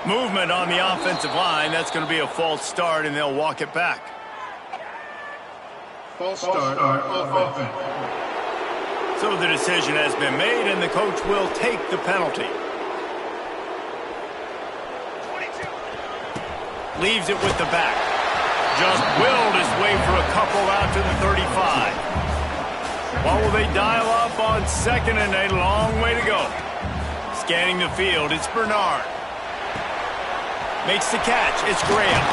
Movement on the offensive line. That's going to be a false start, and they'll walk it back. False start on offense. So the decision has been made, and the coach will take the penalty. Leaves it with the back. Just willed his way for a couple out to the 35. What will they dial up on second and a long way to go? Scanning the field, it's Bernard. Makes the catch, it's Graham.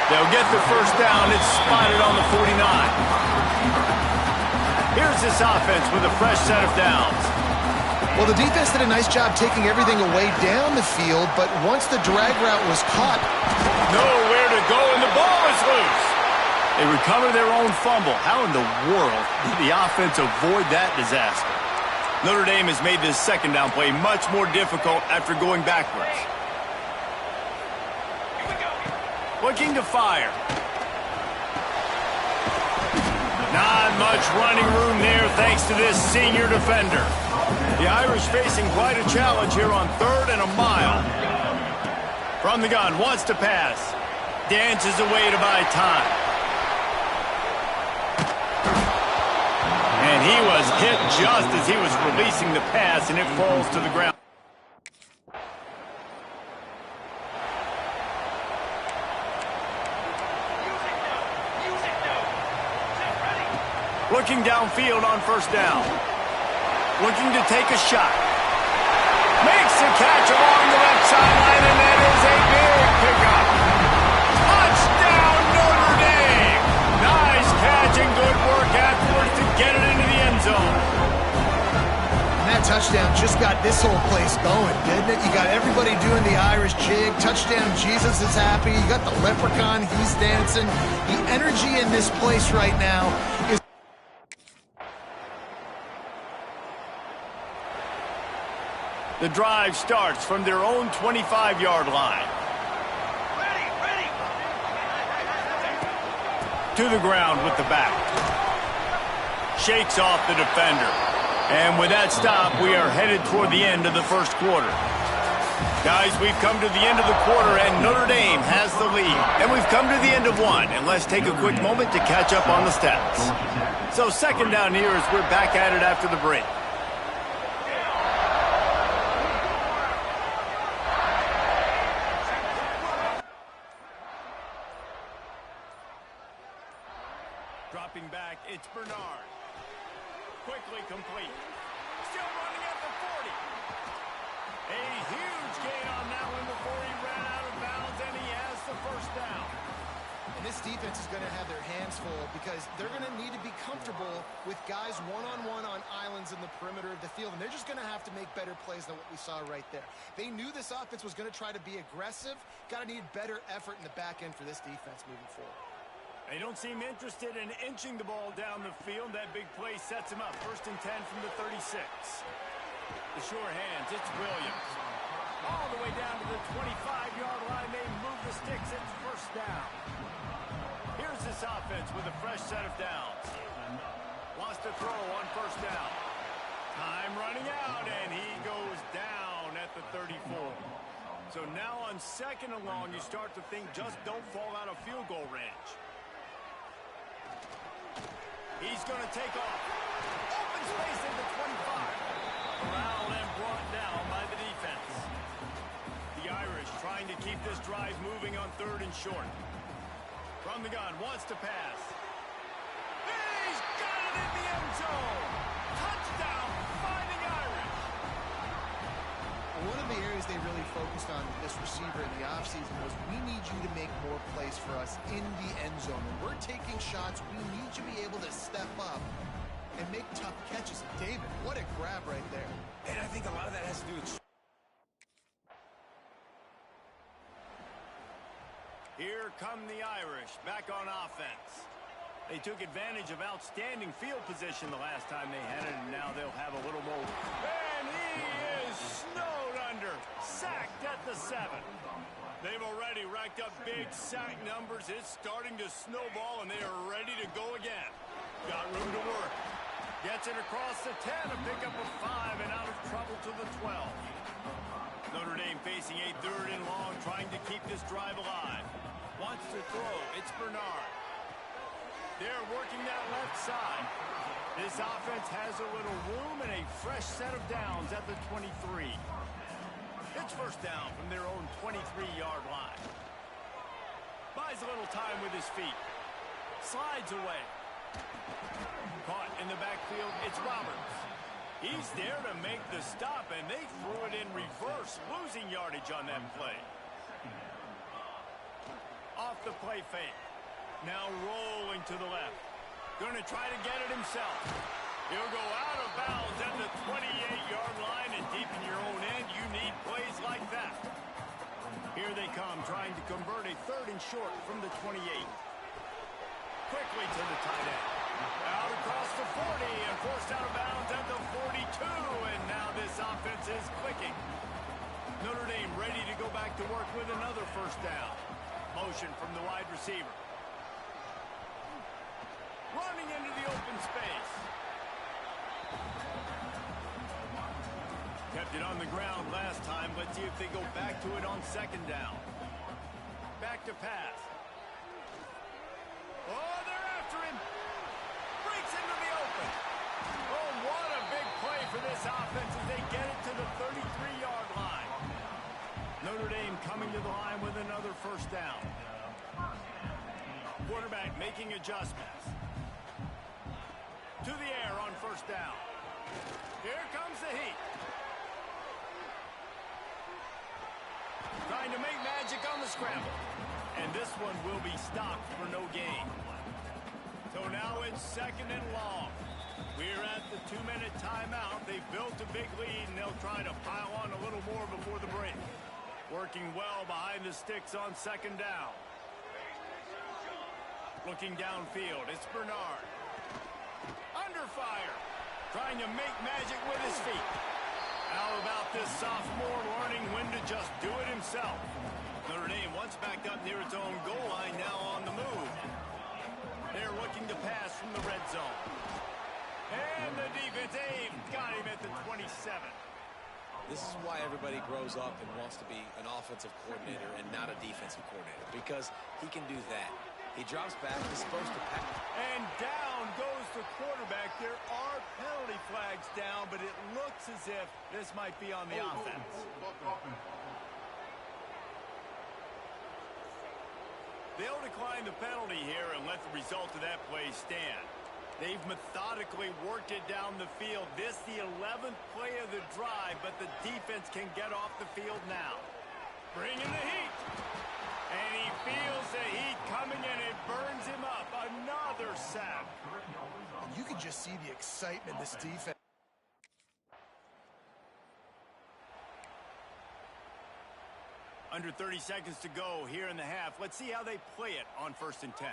They'll get the first down, it's spotted on the 49. Here's this offense with a fresh set of downs. Well, the defense did a nice job taking everything away down the field, but once the drag route was caught, nowhere to go, and the ball is loose. They recover their own fumble. How in the world did the offense avoid that disaster? Notre Dame has made this second down play much more difficult after going backwards. Looking to fire. Not much running room there thanks to this senior defender. The Irish facing quite a challenge here on 3rd and a mile. From the gun, wants to pass. Dances away to buy time. And he was hit just as he was releasing the pass, and it falls to the ground. Looking downfield on first down. Looking to take a shot. Makes a catch along the left sideline, and that is a big pickup. Touchdown, Notre Dame! Nice catch and good work afterwards to get it into the end zone. and that touchdown just got this whole place going, didn't it? You got everybody doing the Irish jig. Touchdown, Jesus is happy. You got the leprechaun, he's dancing. The energy in this place right now is... The drive starts from their own 25-yard line. To the ground with the back. Shakes off the defender. And with that stop, we are headed toward the end of the first quarter. Guys, we've come to the end of the quarter, and Notre Dame has the lead. And we've come to the end of one, and let's take a quick moment to catch up on the stats. So second down here as we're back at it after the break. Dropping back, it's Bernard. Quickly complete. Still running at the 40. A huge gain on that one before he ran out of bounds, and he has the first down. And this defense is going to have their hands full because they're going to need to be comfortable with guys one-on-one on islands in the perimeter of the field, and they're just going to have to make better plays than what we saw right there. They knew this offense was going to try to be aggressive. Got to need better effort in the back end for this defense moving forward. They don't seem interested in inching the ball down the field. That big play sets him up. 1st and 10 from the 36. The sure hands, it's Williams. All the way down to the 25-yard line. They move the sticks. It's first down. Here's this offense with a fresh set of downs. Wants to throw on first down. Time running out, and he goes down at the 34. So now on 2nd and long, you start to think just don't fall out of field goal range. He's going to take off. Open space at the 25. Corralled and brought down by the defense. The Irish trying to keep this drive moving on 3rd and short. From the gun, wants to pass. He's got it in the end zone. Touchdown, Fighting Irish. One of the areas they really focused on with this receiver in the offseason was we need you to make more plays for us in the end zone. When we're taking shots, we need you to be able to step up and make tough catches. David, what a grab right there. And I think a lot of that has to do with... Here come the Irish back on offense. They took advantage of outstanding field position the last time they had it, and now they'll have a little more. And he is snowed under, sacked at the 7. They've already racked up big sack numbers. It's starting to snowball, and they are ready to go again. Got room to work. Gets it across the 10, a pickup of 5, and out of trouble to the 12. Notre Dame facing a 3rd and long, trying to keep this drive alive. Wants to throw. It's Bernard. They're working that left side. This offense has a little room and a fresh set of downs at the 23. It's first down from their own 23-yard line. Buys a little time with his feet. Slides away. Caught in the backfield, it's Roberts. He's there to make the stop, and they threw it in reverse, losing yardage on that play. Off the play fake. Now rolling to the left. Going to try to get it himself. He'll go out of bounds at the 28-yard line, and deep in your own end, you need plays like that. Here they come, trying to convert a 3rd and short from the 28. Quickly to the tight end. Out across the 40 and forced out of bounds at the 42, and now this offense is clicking. Notre Dame ready to go back to work with another first down. Motion from the wide receiver. Running into the open space. Kept it on the ground last time. Let's see if they go back to it on 2nd down. Back to pass. Oh, they're after him. Breaks into the open. Oh, what a big play for this offense as they get it to the 33-yard line. Notre Dame coming to the line with another first down. Quarterback making adjustments. To the air on first down. Here comes the heat. Trying to make magic on the scramble. And this one will be stopped for no gain. So now it's 2nd and long. We're at the 2-minute timeout. They've built a big lead, and they'll try to pile on a little more before the break. Working well behind the sticks on 2nd down. Looking downfield, it's Bernard. Under fire. Trying to make magic with his feet. How about this sophomore learning when to just do it himself? Notre Dame once backed up near its own goal line, now on the move. They're looking to pass from the red zone. And the defense got him at the 27. This is why everybody grows up and wants to be an offensive coordinator and not a defensive coordinator, because he can do that. He drops back, he's supposed to pass. And down goes the quarterback. There are penalty flags down, but it looks as if this might be on the offense. They'll decline the penalty here and let the result of that play stand. They've methodically worked it down the field. This the 11th play of the drive, but the defense can get off the field now. Bringing the heat. And he feels the heat coming, and it burns him up. Another sack. You can just see the excitement this defense. Under 30 seconds to go here in the half. Let's see how they play it on 1st and 10.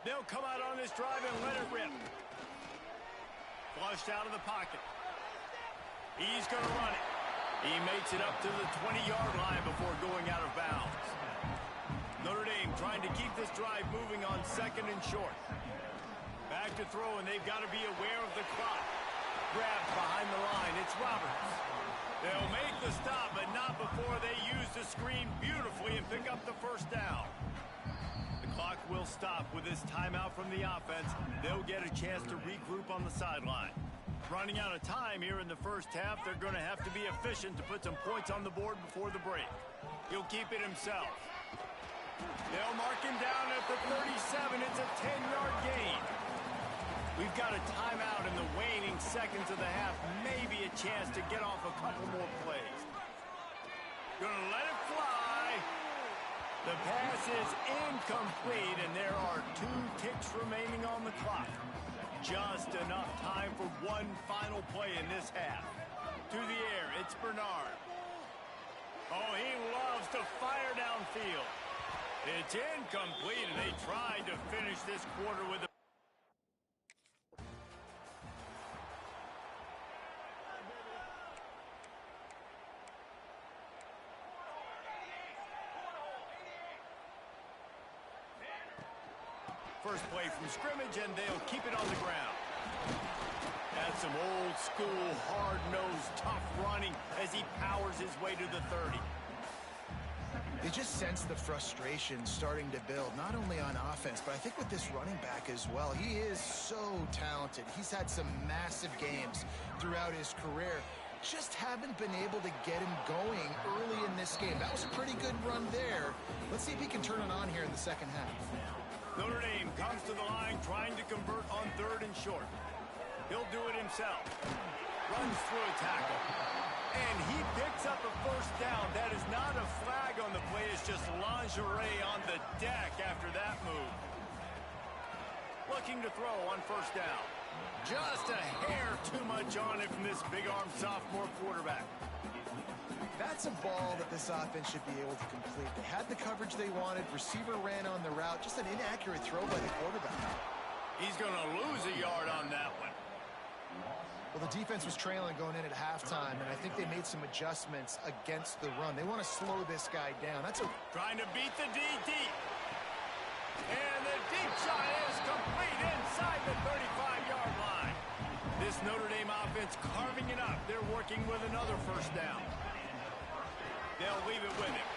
They'll come out on this drive and let it rip. Flushed out of the pocket. He's going to run it. He makes it up to the 20-yard line before going out of bounds. Notre Dame trying to keep this drive moving on 2nd and short. Back to throw, and they've got to be aware of the clock. Grabbed behind the line. It's Roberts. They'll make the stop, but not before they use the screen beautifully and pick up the first down. The clock will stop with this timeout from the offense. They'll get a chance to regroup on the sideline. Running out of time here in the first half, they're going to have to be efficient to put some points on the board before the break. He'll keep it himself. They'll mark him down at the 37. It's a 10-yard gain. We've got a timeout in the waning seconds of the half. Maybe a chance to get off a couple more plays. Gonna let it fly. The pass is incomplete, and there are 2 ticks remaining on the clock. Just enough time for one final play in this half. To the air, it's Bernard. Oh, he loves to fire downfield. It's incomplete, and they tried to finish this quarter with a... First play from scrimmage, and they'll keep it on the ground. That's some old-school, hard-nosed, tough running as he his way to the 30. They just sense the frustration starting to build, not only on offense, but I think with this running back as well. He is so talented. He's had some massive games throughout his career. Just haven't been able to get him going early in this game. That was a pretty good run there. Let's see if he can turn it on here in the second half. Notre Dame comes to the line trying to convert on 3rd and short. He'll do it himself. Runs through a tackle. And he picks up a first down. That is not a flag on the play. It's just lingerie on the deck after that move. Looking to throw on 1st down. Just a hair too much on it from this big-arm sophomore quarterback. That's a ball that this offense should be able to complete. They had the coverage they wanted. Receiver ran on the route. Just an inaccurate throw by the quarterback. He's going to lose a yard on that one. Well, the defense was trailing going in at halftime, and I think they made some adjustments against the run. They want to slow this guy down. Trying to beat the D deep. And the deep shot is complete inside the 35-yard line. This Notre Dame offense carving it up. They're working with another first down. They'll leave it with him.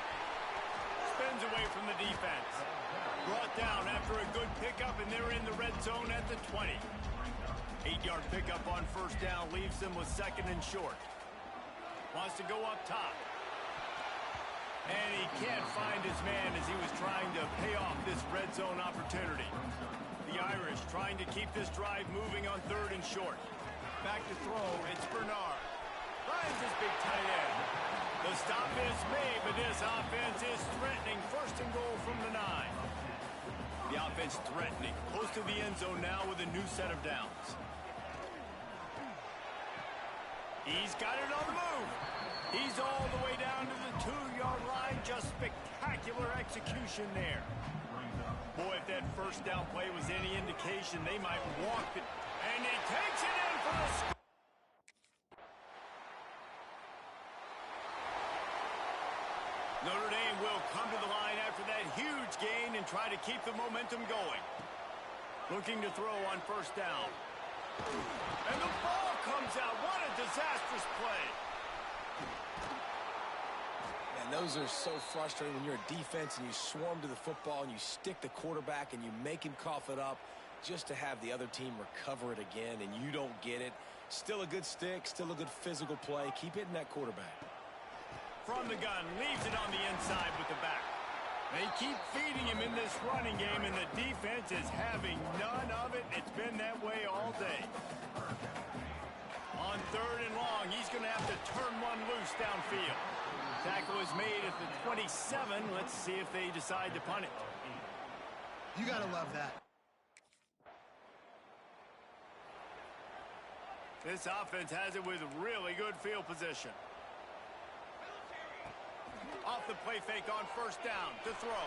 Spins away from the defense. Brought down after a good pickup, and they're in the red zone at the 20. 8-yard pickup on 1st down leaves them with 2nd and short. Wants to go up top. And he can't find his man as he was trying to pay off this red zone opportunity. The Irish trying to keep this drive moving on 3rd and short. Back to throw, it's Bernard. Finds his big tight end. The stop is made, but this offense is threatening. 1st and goal from the 9. The offense threatening. Close to the end zone now with a new set of downs. He's got it on the move. He's all the way down to the 2-yard line. Just spectacular execution there. Boy, if that first down play was any indication, they might walk it. And he takes it in for the score. Notre Dame will come to the line after that huge gain and try to keep the momentum going. Looking to throw on 1st down. And the ball comes out. What a disastrous play. Man, those are so frustrating when you're a defense and you swarm to the football and you stick the quarterback and you make him cough it up just to have the other team recover it again and you don't get it. Still a good stick, still a good physical play. Keep hitting that quarterback. From the gun, leaves it on the inside with the back. They keep feeding him in this running game, and the defense is having none of it. It's been that way all day. On 3rd and long, he's going to have to turn one loose downfield. Tackle is made at the 27. Let's see if they decide to punt it. You got to love that. This offense has it with really good field position. Off the play fake on 1st down to throw.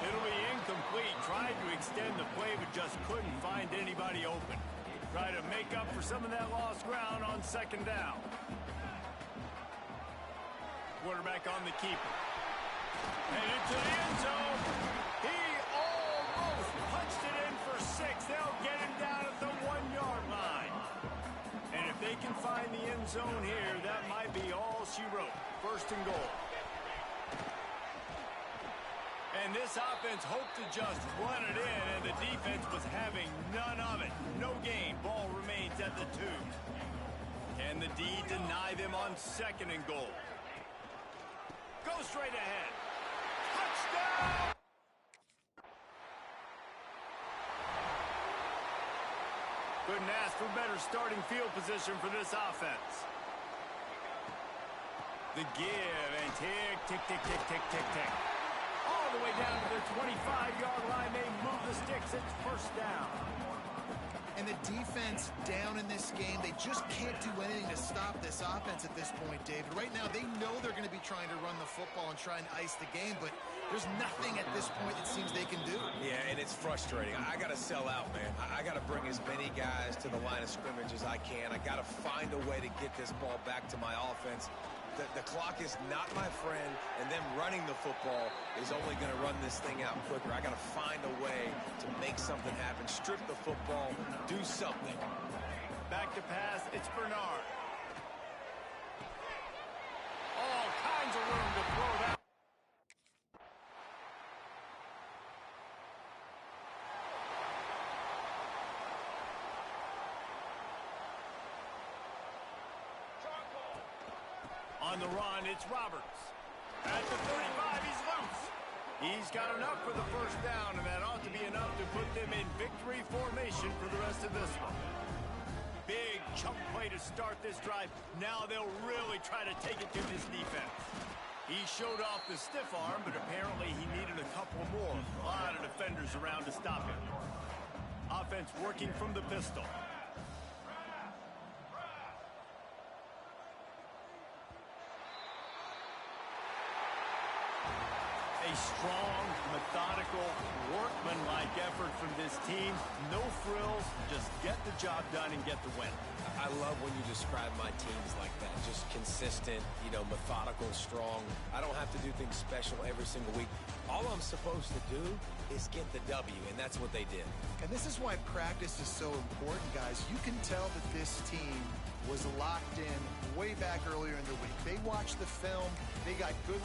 It'll be incomplete. Tried to extend the play, but just couldn't find anybody open. Try to make up for some of that lost ground on 2nd down. Quarterback on the keeper. And into the end zone. He almost punched it in for 6. They'll get him down at the 1-yard line. And if they can find the end zone here, that might be all she wrote. 1st and goal. And this offense hoped to just run it in, and the defense was having none of it. No gain. Ball remains at the 2. Can the D deny them on 2nd and goal? Go straight ahead. Touchdown! Couldn't ask for better starting field position for this offense. The give and tick, tick, tick, tick, tick, tick, tick. All the way down to the 25-yard line. They move the sticks. It's 1st down. And the defense down in this game, they just can't do anything to stop this offense at this point, David. Right now, they know they're going to be trying to run the football and try and ice the game, but there's nothing at this point it seems they can do. Yeah, and it's frustrating. I got to sell out, man. I got to bring as many guys to the line of scrimmage as I can. I got to find a way to get this ball back to my offense. The clock is not my friend, and them running the football is only going to run this thing out quicker. I got to find a way to make something happen. Strip the football, do something. Back to pass, it's Bernard. On the run, it's Roberts. At the 35, he's loose. He's got enough for the first down, and that ought to be enough to put them in victory formation for the rest of this one. Big chunk play to start this drive. Now they'll really try to take it to this defense. He showed off the stiff arm, but apparently he needed a couple more. A lot of defenders around to stop him. Offense working from the pistol. A strong, methodical, workman-like effort from this team. No frills, just get the job done and get the win. I love when you describe my teams like that. Just consistent, methodical, strong. I don't have to do things special every single week. All I'm supposed to do is get the W, and that's what they did. And this is why practice is so important, guys. You can tell that this team was locked in way back earlier in the week. They watched the film. They got good...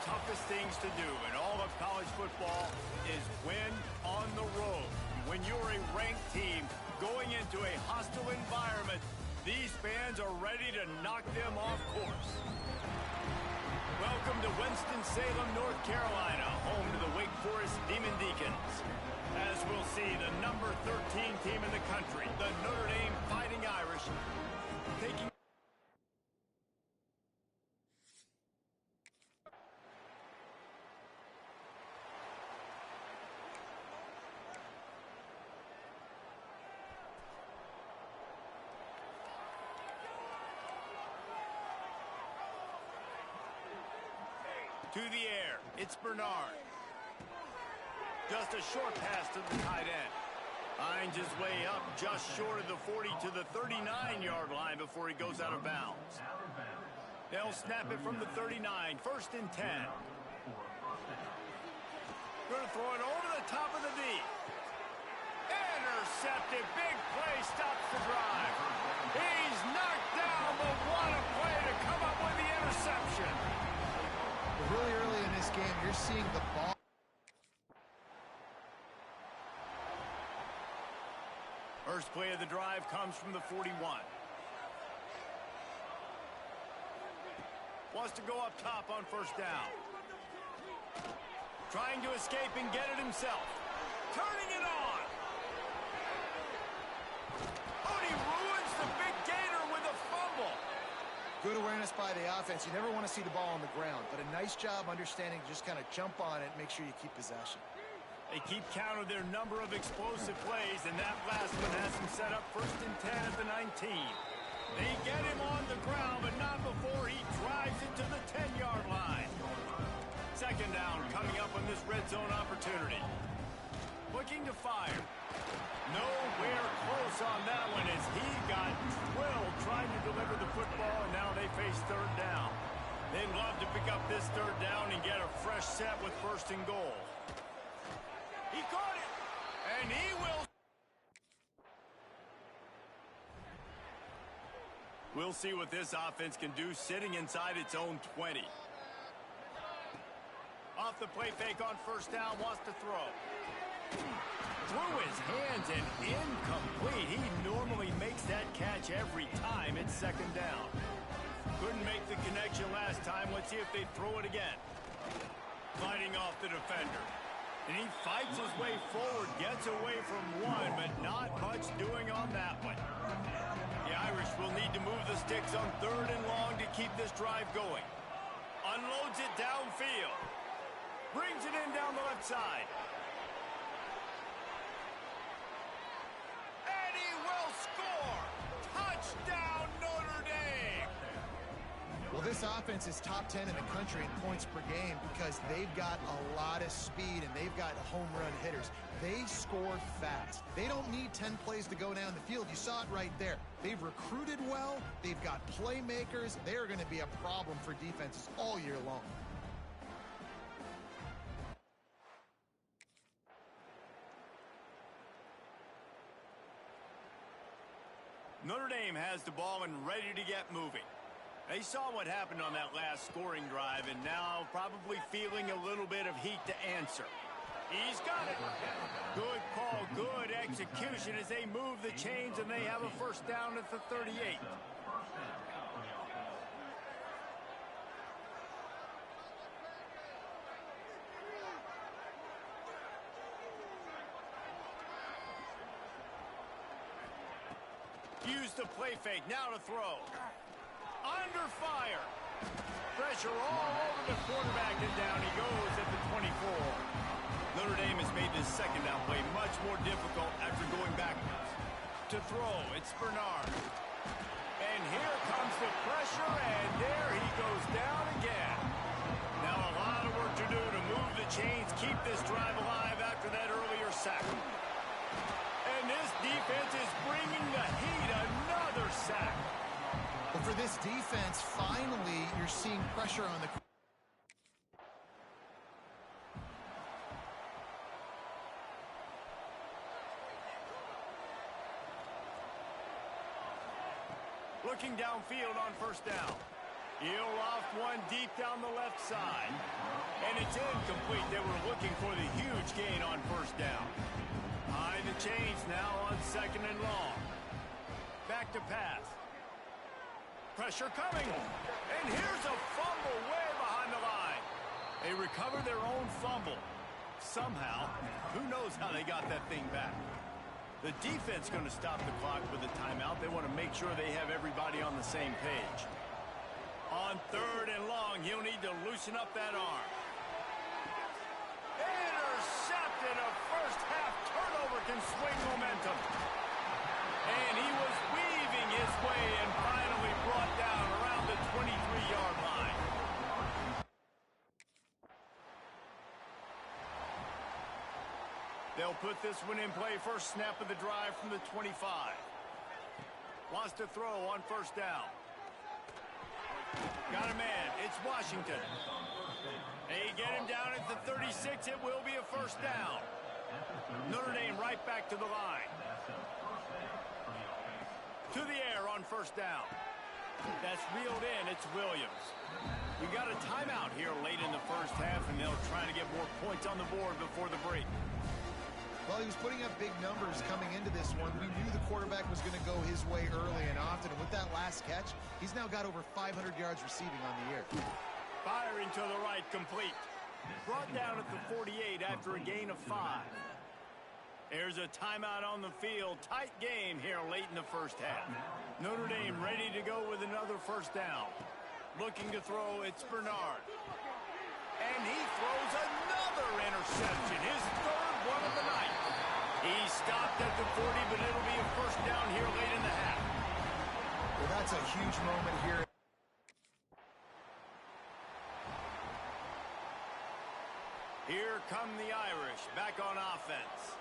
toughest things to do in all of college football is win on the road. When you're a ranked team going into a hostile environment, these fans are ready to knock them off course. Welcome to Winston-Salem, North Carolina, home to the Wake Forest Demon Deacons. As we'll see, the number 13 team in the country, the Notre Dame Fighting Irish, taking... To the air, it's Bernard. Just a short pass to the tight end. Finds his way up just short of the 40 to the 39-yard line before he goes out of bounds. They'll snap it from the 39, 1st and 10. Going to throw it over the top of the D. Intercepted, big play, stops the drive. He's knocked down, but what a play to come up with the interception. Really early in this game, you're seeing the ball. First play of the drive comes from the 41. Wants to go up top on 1st down. Trying to escape and get it himself. Turning it on. Oh, he ruins the big gator with a fumble. Good awareness by the offense. You never want to see the ball on the ground, but a nice job understanding to just kind of jump on it and make sure you keep possession. They keep count of their number of explosive plays, and that last one has them set up 1st and 10 at the 19. They get him on the ground, but not before he drives it to the 10-yard line. 2nd down coming up on this red zone opportunity. Looking to fire. Nowhere close on that one as he got drilled trying to deliver the football, and now they face 3rd down. They'd love to pick up this 3rd down and get a fresh set with 1st and goal. He caught it, and he will. We'll see what this offense can do sitting inside its own 20. Off the play fake on 1st down, wants to throw. Through his hands and incomplete. He normally makes that catch every time. It's 2nd down. Couldn't make the connection last time. Let's see if they throw it again. Fighting off the defender. And he fights his way forward, gets away from one, but not much doing on that one. The Irish will need to move the sticks on 3rd and long to keep this drive going. Unloads it downfield. Brings it in down the left side. And he will score! Touchdown, Notre Dame! Well, this offense is top 10 in the country in points per game because they've got a lot of speed and they've got home run hitters. They score fast. They don't need 10 plays to go down the field. You saw it right there. They've recruited well. They've got playmakers. They are going to be a problem for defenses all year long. Notre Dame has the ball and ready to get moving. They saw what happened on that last scoring drive and now probably feeling a little bit of heat to answer. He's got it. Good call, good execution as they move the chains and they have a 1st down at the 38. Use the play fake, now to throw. Under fire. Pressure all over the quarterback, and down he goes at the 24. Notre Dame has made this 2nd down play much more difficult after going backwards. To throw, it's Bernard. And here comes the pressure, and there he goes down again. Now a lot of work to do to move the chains, keep this drive alive after that earlier sack. And this defense is bringing the heat. Another sack. But for this defense, finally, you're seeing pressure on the... Looking downfield on 1st down. He'll loft one deep down the left side. And it's incomplete. They were looking for the huge gain on first down. High the chains now on 2nd and long. Back to pass. Pressure coming. And here's a fumble way behind the line. They recover their own fumble. Somehow, who knows how they got that thing back. The defense going to stop the clock with a timeout. They want to make sure they have everybody on the same page. On 3rd and long, he'll need to loosen up that arm. Intercepted. A first-half turnover can swing momentum. And he was weaving his way and finally brought down around the 23-yard line. They'll put this one in play. First snap of the drive from the 25. Wants to throw on first down. Got a man. It's Washington. They get him down at the 36. It will be a first down. Notre Dame right back to the line. To the air on first down. That's reeled in. It's Williams. We got a timeout here late in the first half, and they'll try to get more points on the board before the break. Well, he was putting up big numbers coming into this one. We knew the quarterback was going to go his way early and often. And with that last catch, he's now got over 500 yards receiving on the year. Firing to the right, complete. Brought down at the 48 after a gain of 5. There's a timeout on the field. Tight game here late in the first half. Notre Dame ready to go with another first down. Looking to throw, it's Bernard. And he throws another interception. His 3rd one of the night. He stopped at the 40, but it'll be a first down here late in the half. Well, that's a huge moment here. Here come the Irish back on offense.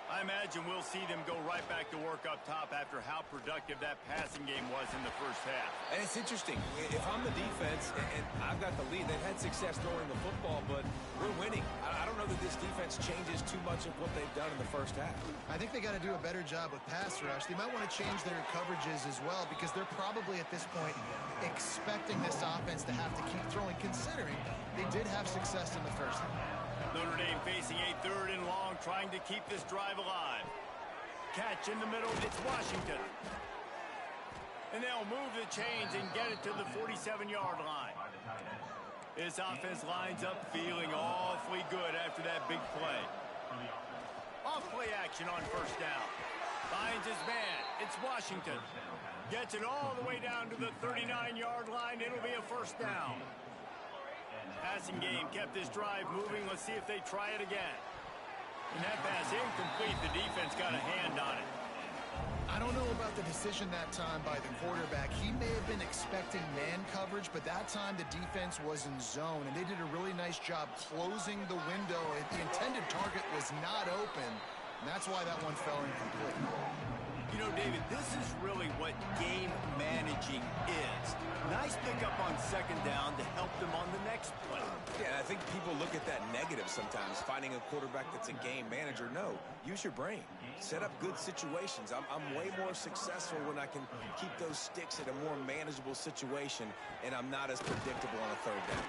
I imagine we'll see them go right back to work up top after how productive that passing game was in the first half. And it's interesting. If I'm the defense and I've got the lead, they've had success throwing the football, but we're winning. I don't know that this defense changes too much of what they've done in the first half. I think they got to do a better job with pass rush. They might want to change their coverages as well because they're probably at this point expecting this offense to have to keep throwing, considering they did have success in the first half. Notre Dame facing a 3rd and long, trying to keep this drive alive. Catch in the middle, it's Washington. And they'll move the chains and get it to the 47-yard line. This offense lines up feeling awfully good after that big play. Off play action on first down. Finds his man, it's Washington. Gets it all the way down to the 39-yard line. It'll be a first down. Passing game kept this drive moving. Let's see if they try it again. And that pass incomplete. The defense got a hand on it. I don't know about the decision that time by the quarterback. He may have been expecting man coverage, but that time the defense was in zone, and they did a really nice job closing the window. The intended target was not open, and that's why that one fell incomplete. You know, David, this is really what game managing is. Nice pickup on second down to help them on the next play. Yeah, I think people look at that negative sometimes, finding a quarterback that's a game manager. No, use your brain. Set up good situations. I'm way more successful when I can keep those sticks at a more manageable situation, and I'm not as predictable on a 3rd down.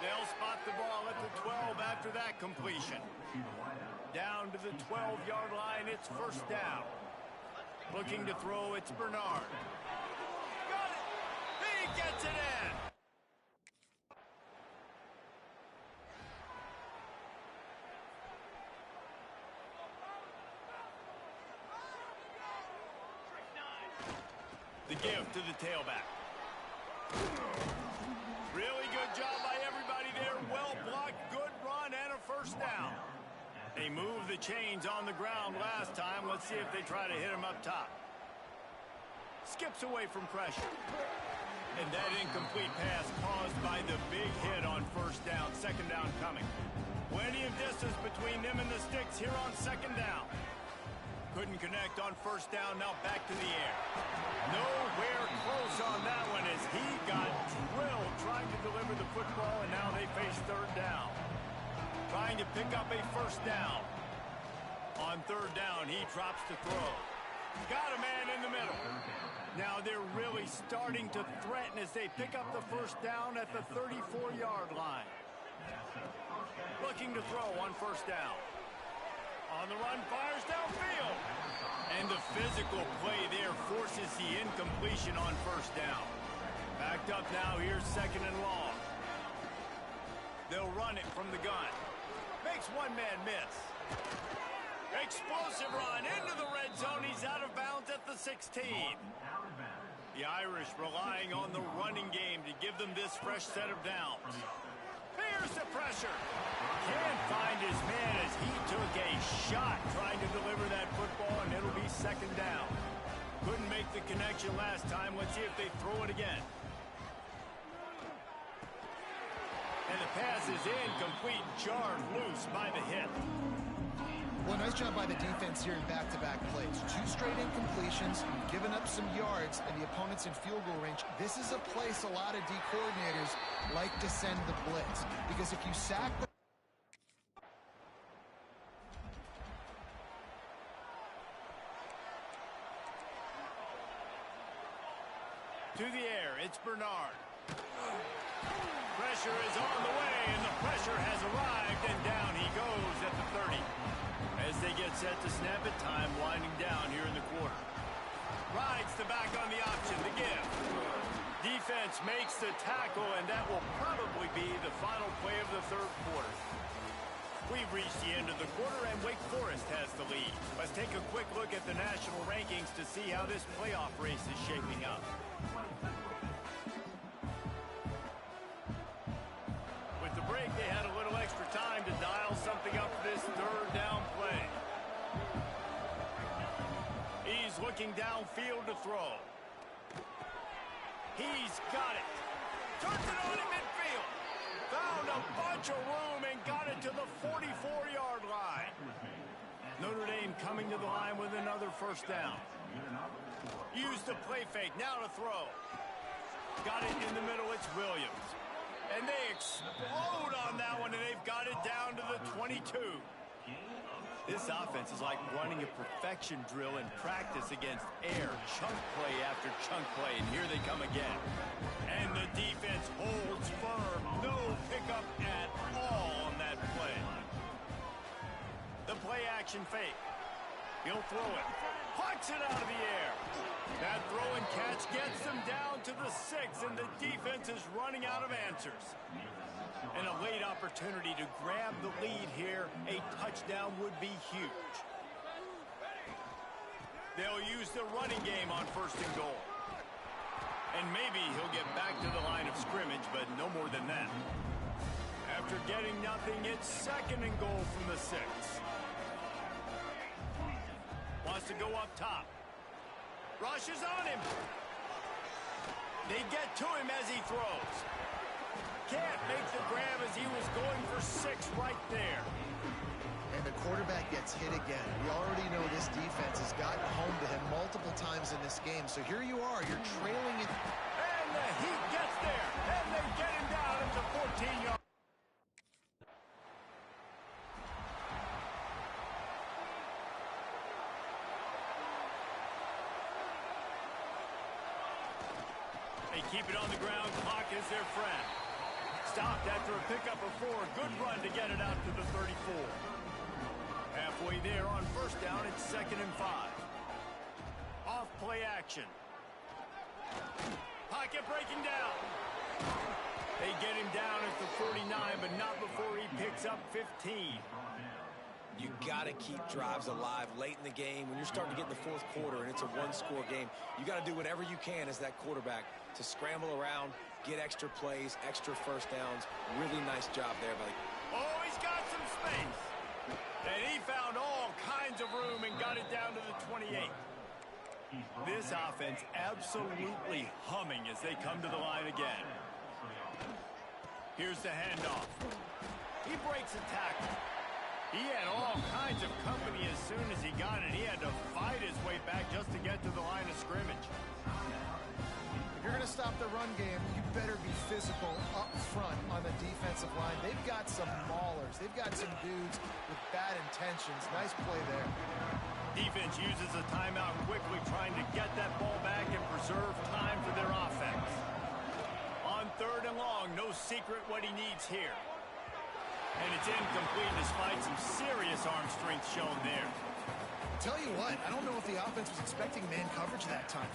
They'll spot the ball at the 12 after that completion. Down to the 12-yard line, it's first down. Looking to throw, it's Bernard. Got it! He gets it in! The give to the tailback. Really good job by everybody there. Well blocked, good run, and a first down. They moved the chains on the ground last time. Let's see if they try to hit him up top. Skips away from pressure. And that incomplete pass caused by the big hit on first down. Second down coming. Plenty of distance between them and the sticks here on second down. Couldn't connect on first down. Now back to the air. Nowhere close on that one as he got drilled trying to deliver the football, and now they face third down. Trying to pick up a first down. On third down, he drops to throw. Got a man in the middle. Now they're really really starting to threaten as they pick up the first down at the 34-yard line. Looking to throw on first down. On the run, fires downfield. And the physical play there forces the incompletion on first down. Backed up now, here's second and long. They'll run it from the gun. Makes one man miss. Explosive run into the red zone. He's out of bounds at the 16. The Irish relying on the running game to give them this fresh set of downs. Here's the pressure. Can't find his man as he took a shot trying to deliver that football, and it'll be second down. Couldn't make the connection last time. Let's see if they throw it again. And the pass is incomplete, jarred loose by the hit. Well, nice job by the defense here in back-to-back plays. 2 straight incompletions, giving up some yards, and the opponent's in field goal range. This is a place a lot of D coordinators like to send the blitz, because if you sack the to the air, it's Bernard. Pressure is on the way, and the pressure has arrived, and down he goes at the 30. As they get set to snap it, time winding down here in the quarter. Rides the back on the option, the give. Defense makes the tackle, and that will probably be the final play of the third quarter. We've reached the end of the quarter, and Wake Forest has the lead. Let's take a quick look at the national rankings to see how this playoff race is shaping up. With the break, they had a little extra time to dial something up for this third down play. He's looking downfield to throw. He's got it. Turns it on in midfield. Found a bunch of room and got it to the 44-yard line. Notre Dame coming to the line with another first down. Used the play fake. Now to throw. Got it in the middle. It's Williams. And they explode on that one, and they've got it down to the 22. This offense is like running a perfection drill in practice against air. Chunk play after chunk play, and here they come again. And the defense holds firm. No pickup at all on that play. The play action fake. He'll throw it. Pucks it out of the air. That throw and catch gets them down to the 6, and the defense is running out of answers. And a late opportunity to grab the lead here. A touchdown would be huge. They'll use the running game on first and goal. And maybe he'll get back to the line of scrimmage, but no more than that. After getting nothing, it's second and goal from the 6. Wants to go up top. Rushes on him. They get to him as he throws. Can't make the grab as he was going for 6 right there. And the quarterback gets hit again. We already know this defense has gotten home to him multiple times in this game. So here you are, you're trailing it. And the heat gets there. And they get him down at the 14 yards. They keep it on the ground. Clock is their friend. Stopped after a pickup of 4. Good run to get it out to the 34. Halfway there on first down, it's second and 5. Off play action. Pocket breaking down. They get him down at the 49, but not before he picks up 15. You got to keep drives alive late in the game. When you're starting to get in the fourth quarter and it's a one-score game, you got to do whatever you can as that quarterback to scramble around, get extra plays, extra first downs. Really nice job there, buddy. Oh, he's got some space. And he found all kinds of room and got it down to the 28. This offense absolutely humming as they come to the line again. Here's the handoff. He breaks a tackle. He had all kinds of company as soon as he got it. He had to fight his way back just to get to the line of scrimmage. If you're going to stop the run game, you better be physical up front on the defensive line. They've got some maulers. They've got some dudes with bad intentions. Nice play there. Defense uses a timeout quickly, trying to get that ball back and preserve time for secret what he needs here. And it's incomplete despite some serious arm strength shown there. Tell you what, I don't know if the offense was expecting man coverage that time.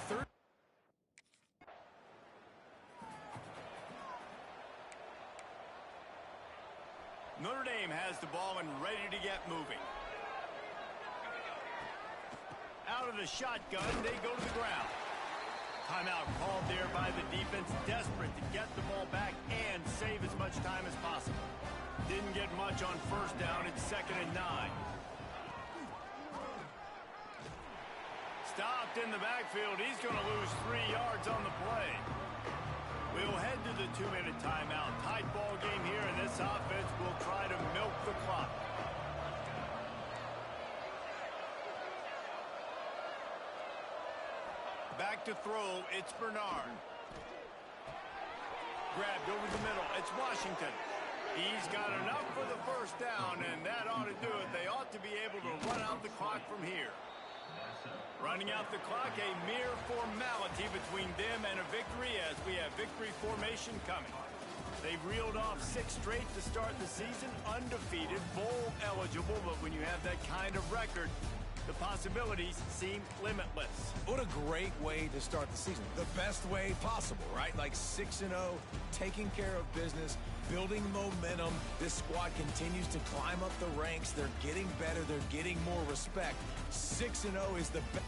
Notre Dame has the ball and ready to get moving. Out of the shotgun, they go to the ground. Timeout called there by the defense, desperate to get the ball back and save as much time as possible. Didn't get much on first down. It's 2nd and 9. Stopped in the backfield. He's going to lose 3 yards on the play. We'll head to the 2-minute timeout. Tight ball game here, and this offense will try to milk the clock. Back to throw, it's Bernard. Grabbed over the middle, it's Washington. He's got enough for the first down, and that ought to do it. They ought to be able to run out the clock from here. Running out the clock, a mere formality between them and a victory as we have victory formation coming. They've reeled off 6 straight to start the season, undefeated, bowl eligible, but when you have that kind of record, the possibilities seem limitless. What a great way to start the season. The best way possible, right? Like 6-0, taking care of business, building momentum. This squad continues to climb up the ranks. They're getting better. They're getting more respect. 6-0 is the best.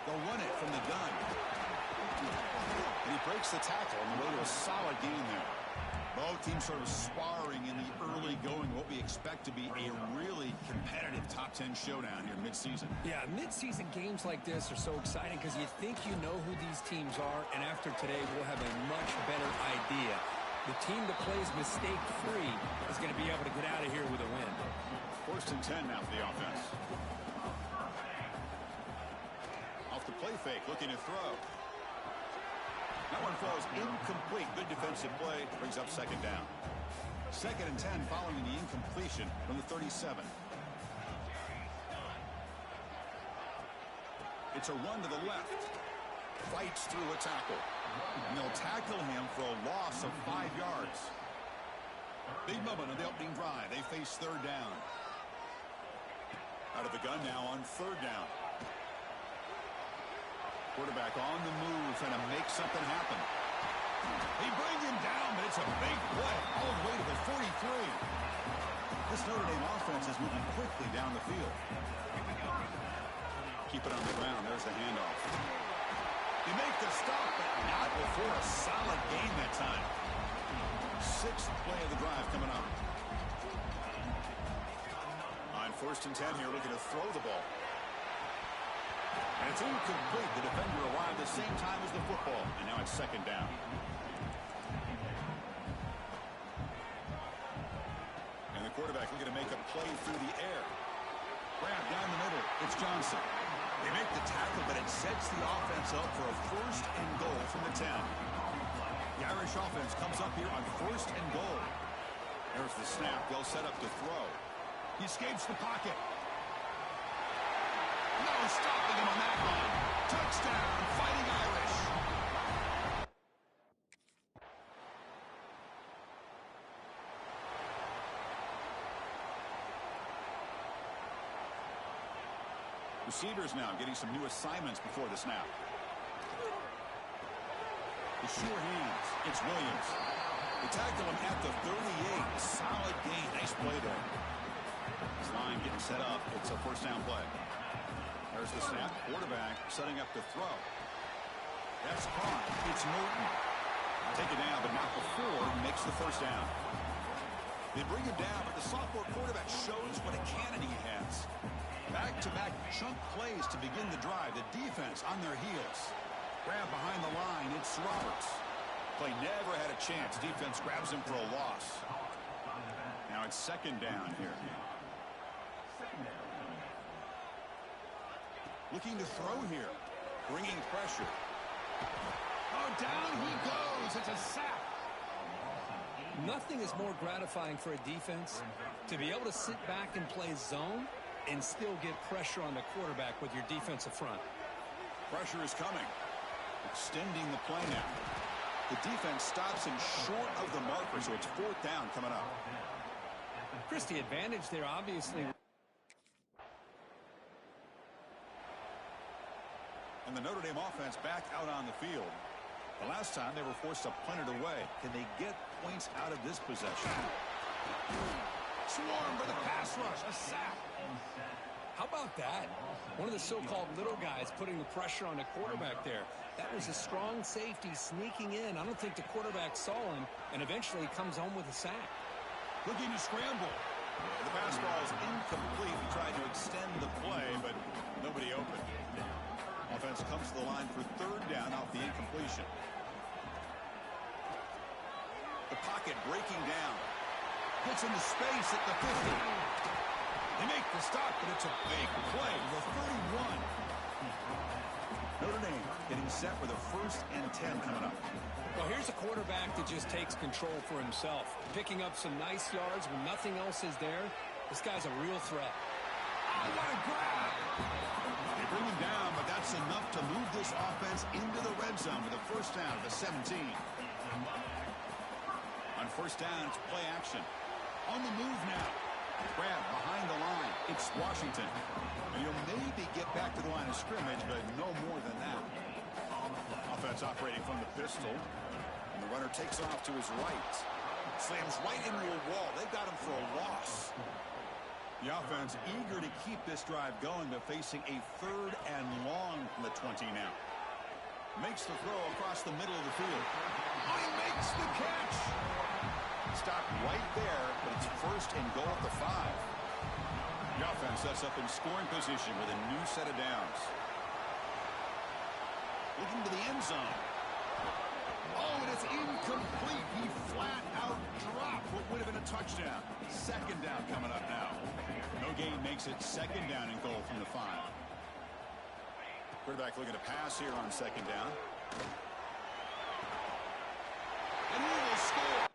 They'll run it from the gun. And he breaks the tackle on the way to a solid gain there. Both teams sort of sparring in the early going, what we expect to be a really competitive top 10 showdown here mid-season. Yeah, mid-season games like this are so exciting because you think you know who these teams are, and after today we'll have a much better idea. The team that plays mistake-free is going to be able to get out of here with a win. 1st and 10 now for the offense. Off the play fake, looking to throw. That one falls incomplete. Good defensive play. Brings up 2nd down. 2nd and 10 following the incompletion from the 37. It's a run to the left. Fights through a tackle. And they'll tackle him for a loss of 5 yards. Big moment on the opening drive. They face 3rd down. Out of the gun now on 3rd down. Quarterback on the move, trying to make something happen. He brings him down, but it's a big play all the way to the 43. This Notre Dame offense is moving quickly down the field. Keep it on the ground. There's the handoff. They make the stop, but not before a solid gain that time. 6th play of the drive coming up. On 1st and 10 here, looking to throw the ball. And it's incomplete. The defender arrived at the same time as the football. And now it's 2nd down. And the quarterback looking to make a play through the air. Grab down the middle. It's Johnson. They make the tackle, but it sets the offense up for a 1st and goal from the 10. The Irish offense comes up here on 1st and goal. There's the snap. They'll set up to throw. He escapes the pocket. No stopping him on that one. Touchdown, Fighting Irish. Receivers now getting some new assignments before the snap. The sure hands. It's Williams. They tackle him at the 38. Solid gain. Nice play there. This line getting set up. It's a 1st down play. There's the snap. Quarterback setting up to throw. That's caught. It's Norton. Take it down, but not before he makes the 1st down. They bring him down, but the sophomore quarterback shows what a cannon he has. Back-to-back chunk plays to begin the drive. The defense on their heels. Grab behind the line. It's Roberts. Play never had a chance. Defense grabs him for a loss. Now it's 2nd down here. Looking to throw here. Bringing pressure. Oh, down he goes. It's a sack. Nothing is more gratifying for a defense to be able to sit back and play zone and still get pressure on the quarterback with your defensive front. Pressure is coming. Extending the play now. The defense stops him short of the marker, so it's 4th down coming up. Chris, the advantage there, obviously. And the Notre Dame offense back out on the field. The last time they were forced to punt it away. Can they get points out of this possession? Swarm for the pass rush. A sack. How about that? One of the so-called little guys putting the pressure on the quarterback there. That was a strong safety sneaking in. I don't think the quarterback saw him, and eventually he comes home with a sack. Looking to scramble. The pass ball is incomplete. He tried to extend the play, but nobody open. Offense comes to the line for 3rd down off the incompletion. The pocket breaking down. Gets into space at the 50. They make the stop, but it's a big play. The 31. Notre Dame getting set with a 1st and 10 coming up. Well, here's a quarterback that just takes control for himself. Picking up some nice yards when nothing else is there. This guy's a real threat. Oh, what a grab! They bring him down, but that's enough to move this offense into the red zone with a 1st down at the 17. On 1st down, it's play action. On the move now. Grab behind the line. It's Washington. And you'll maybe get back to the line of scrimmage, but no more than that. Offense operating from the pistol. And the runner takes off to his right. Slams right into a wall. They've got him for a loss. The The offense eager to keep this drive going, but facing a 3rd and long from the 20 now. Makes the throw across the middle of the field. Oh, he makes the catch. Stopped right there, but it's 1st and goal at the 5. The offense sets up in scoring position with a new set of downs. Looking to the end zone. Oh, and it's incomplete. He flat out dropped what would have been a touchdown. 2nd down coming up now. No gain makes it 2nd down and goal from the 5. Quarterback looking to pass here on 2nd down. And he will score.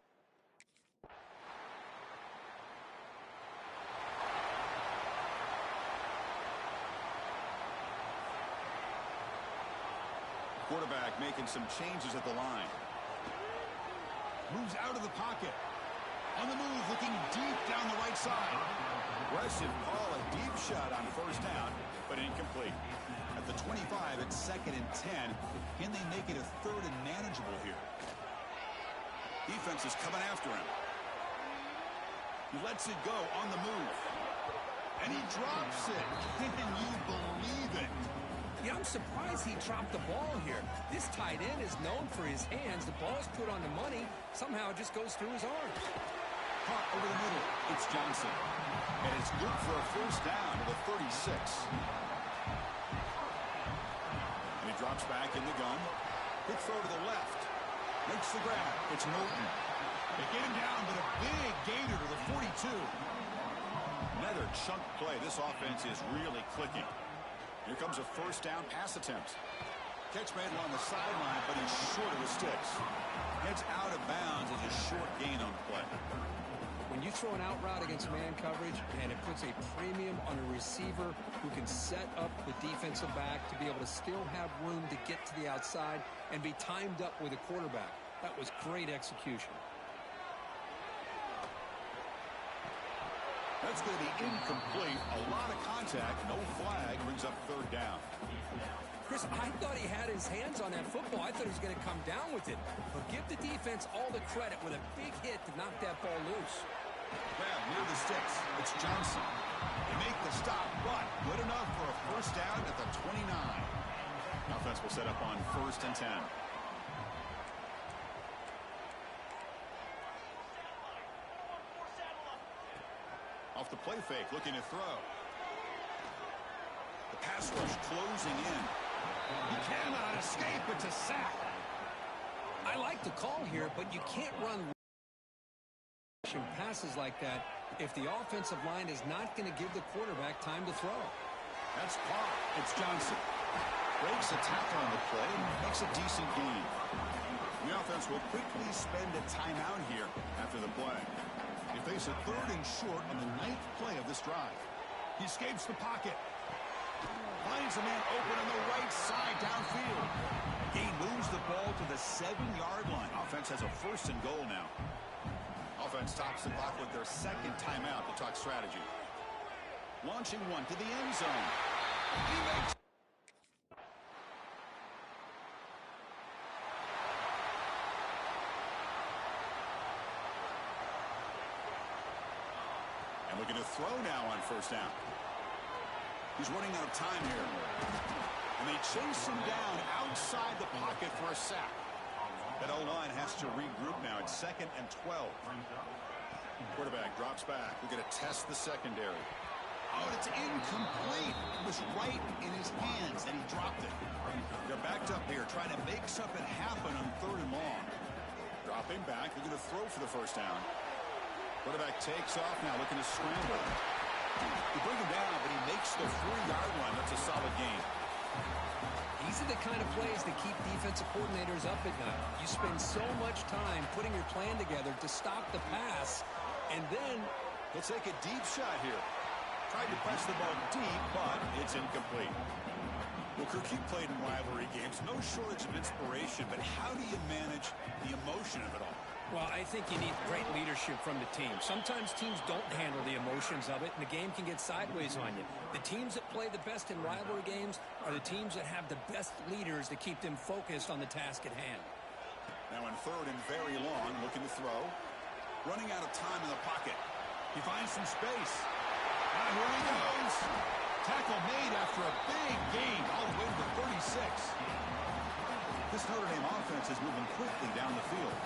Quarterback making some changes at the line. Moves out of the pocket. On the move, looking deep down the right side. Aggressive call, a deep shot on 1st down, but incomplete. At the 25, it's 2nd and 10. Can they make it a 3rd and manageable here? Defense is coming after him. He lets it go on the move. And he drops it. Can you believe it? Yeah, I'm surprised he dropped the ball here. This tight end is known for his hands. The ball's put on the money. Somehow it just goes through his arms. Caught over the middle. It's Johnson. And it's good for a 1st down to the 36. And he drops back in the gun. Quick throw to the left. Makes the grab. It's Norton. They get him down, but a big gainer to the 42. Another chunk play. This offense is really clicking. Here comes a 1st down pass attempt. Catch made along the sideline, but he's short of the sticks. Heads out of bounds as a short gain on the play. When you throw an out route against man coverage, and it puts a premium on a receiver who can set up the defensive back to be able to still have room to get to the outside and be timed up with a quarterback. That was great execution. That's going to be incomplete. A lot of contact. No flag. Brings up 3rd down. Chris, I thought he had his hands on that football. I thought he was going to come down with it. But give the defense all the credit with a big hit to knock that ball loose. Grab near the sticks. It's Johnson. They make the stop, but good enough for a 1st down at the 29. Offense will set up on 1st and 10. Off the play fake, looking to throw. The pass rush closing in. He cannot escape. It's a sack. I like the call here, but you can't run passes like that if the offensive line is not going to give the quarterback time to throw. That's caught. It's Johnson. Breaks a tackle on the play and makes a decent gain. The offense will quickly spend a timeout here after the play. They face a 3rd and short on the 9th play of this drive. He escapes the pocket. Finds a man open on the right side downfield. He moves the ball to the 7-yard line. Offense has a 1st and goal now. Offense tops the clock with their 2nd timeout to talk strategy. Launching one to the end zone. He makes... And looking to throw now on 1st down. He's running out of time here. And they chase him down outside the pocket for a sack. That O-line has to regroup now. It's 2nd and 12. Quarterback drops back. We're going to test the secondary. Oh, it's incomplete. It was right in his hands, and he dropped it. They're backed up here, trying to make something happen on 3rd and long. Dropping back. They're going to throw for the 1st down. Quarterback takes off now, looking to scramble. They bring him down, but he makes the 3-yard line. That's a solid gain. These are the kind of plays that keep defensive coordinators up at night. You spend so much time putting your plan together to stop the pass, and then he'll take a deep shot here. Tried to press the ball deep, but it's incomplete. Well, Kirk, you played in rivalry games. No shortage of inspiration, but how do you manage the emotion of it all? Well, I think you need great leadership from the team. Sometimes teams don't handle the emotions of it, and the game can get sideways on you. The teams that play the best in rivalry games are the teams that have the best leaders to keep them focused on the task at hand. Now in 3rd and very long, looking to throw. Running out of time in the pocket. He finds some space. here he goes. Tackle made after a big gain all the way to the 36. This Notre Dame offense is moving quickly down the field.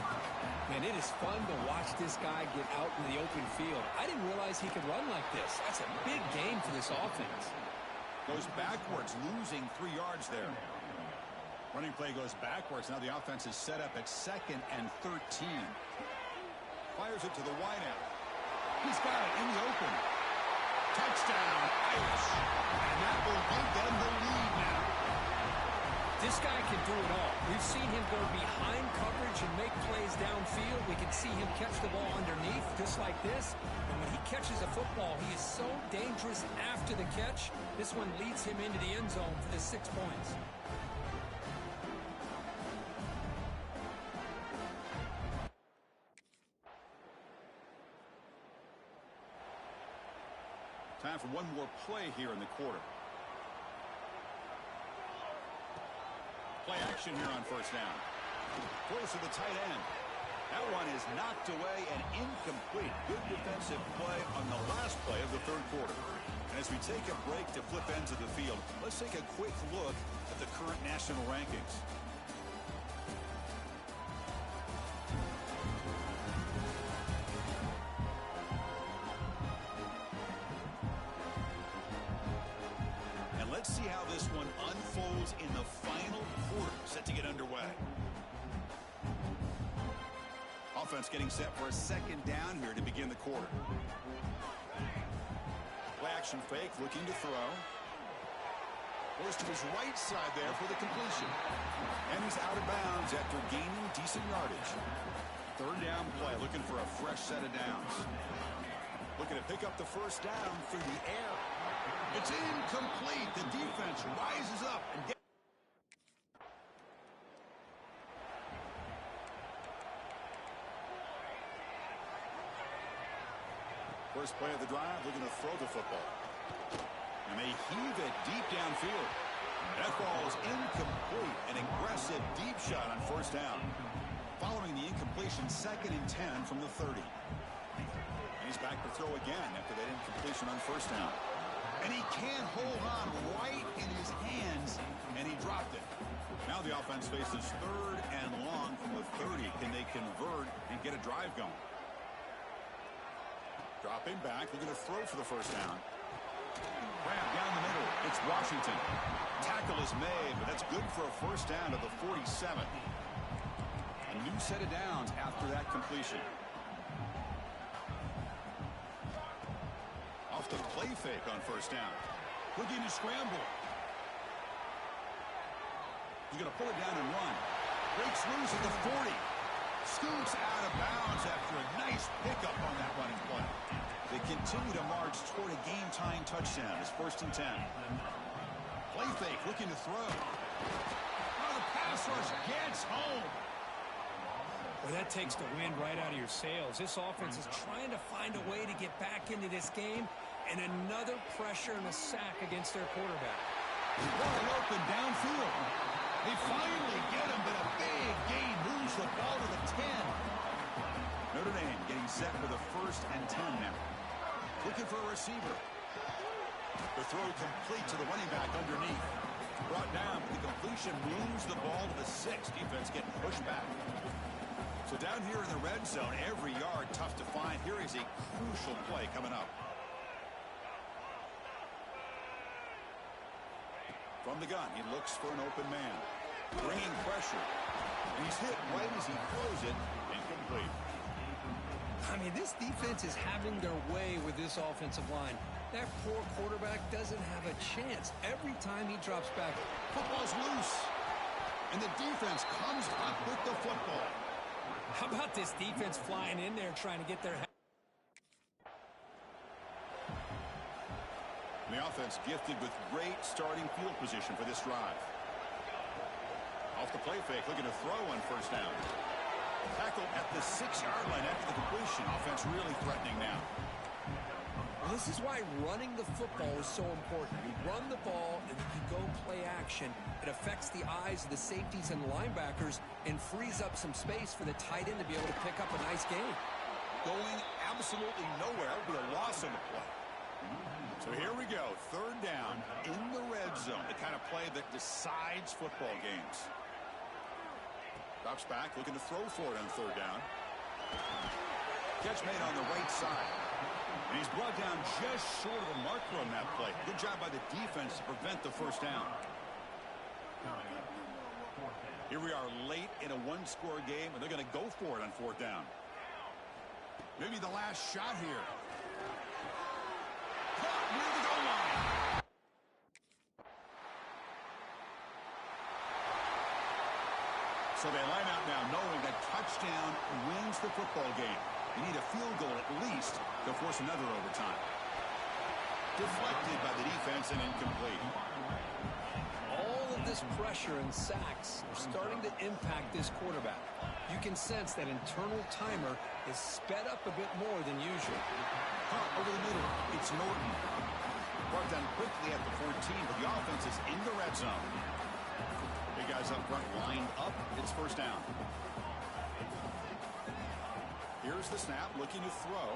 Man, it is fun to watch this guy get out in the open field. I didn't realize he could run like this. That's a big gain for this offense. Goes backwards, losing 3 yards there. Running play goes backwards. Now the offense is set up at 2nd and 13. Fires it to the wideout. He's got it in the open. Touchdown, Irish. And that will give them the lead now. This guy can do it all. We've seen him go behind coverage and make plays downfield. We can see him catch the ball underneath just like this. And when he catches a football, he is so dangerous after the catch. This one leads him into the end zone for the 6 points. Time for one more play here in the quarter. Play action here on first down. Throws to the tight end. That one is knocked away and incomplete. Good defensive play on the last play of the third quarter. And as we take a break to flip ends of the field, let's take a quick look at the current national rankings. Let's see how this one unfolds in the final quarter, set to get underway. Offense getting set for a second down here to begin the quarter. Play action fake, looking to throw. Goes to his right side there for the completion. And he's out of bounds after gaining decent yardage. Third down play, looking for a fresh set of downs. Looking to pick up the first down through the air. It's incomplete. The defense rises up and gets. First play of the drive, looking to throw the football. And they heave it deep downfield. That ball is incomplete. An aggressive deep shot on first down. Following the incompletion, 2nd and 10 from the 30. And he's back to throw again after that incompletion on first down. And he can't hold on right in his hands, and he dropped it. Now the offense faces 3rd and long from the 30. Can they convert and get a drive going? Dropping back, looking to throw for the first down. Grab down the middle. It's Washington. Tackle is made, but that's good for a first down to the 47. A new set of downs after that completion. Off the play fake on first down. Looking to scramble. He's going to pull it down and run. Breaks loose at the 40. Scoots out of bounds after a nice pickup on that running play. They continue to march toward a game-tying touchdown. It's 1st and 10. Play fake, looking to throw. Oh, the pass rush gets home. Well, that takes the wind right out of your sails. This offense is trying to find a way to get back into this game, and another pressure and a sack against their quarterback. Wide open downfield. They finally get him, but a big gain moves the ball to the 10. Notre Dame getting set for the 1st and 10 now. Looking for a receiver. The throw complete to the running back underneath. Brought down, but the completion moves the ball to the 6. Defense getting pushed back. So down here in the red zone, every yard tough to find. Here is a crucial play coming up. From the gun, he looks for an open man. Bringing pressure. And he's hit right as he throws it. Incomplete. I mean, this defense is having their way with this offensive line. That poor quarterback doesn't have a chance every time he drops back. Football's loose. And the defense comes up with the football. How about this defense flying in there trying to get their head? The offense gifted with great starting field position for this drive. Off the play fake, looking to throw on first down. Tackle at the 6-yard line after the completion. Offense really threatening now. Well, this is why running the football is so important. You run the ball and you go play action. It affects the eyes of the safeties and linebackers and frees up some space for the tight end to be able to pick up a nice gain. Going absolutely nowhere. It would be a loss on the play. So here we go, third down in the red zone, the kind of play that decides football games. Drops back, looking to throw for it on third down. Catch made on the right side. And he's brought down just short of the marker on that play. Good job by the defense to prevent the first down. Here we are late in a one-score game, and they're going to go for it on fourth down. Maybe the last shot here. Caught near the goal line. So they line out now knowing that touchdown wins the football game. You need a field goal at least to force another overtime. Deflected by the defense and incomplete. All of this pressure and sacks are starting to impact this quarterback. You can sense that internal timer is sped up a bit more than usual. Caught over the middle. It's Norton. Brought down quickly at the 14, but the offense is in the red zone. Big guys up front lined up. It's first down. Here's the snap, looking to throw.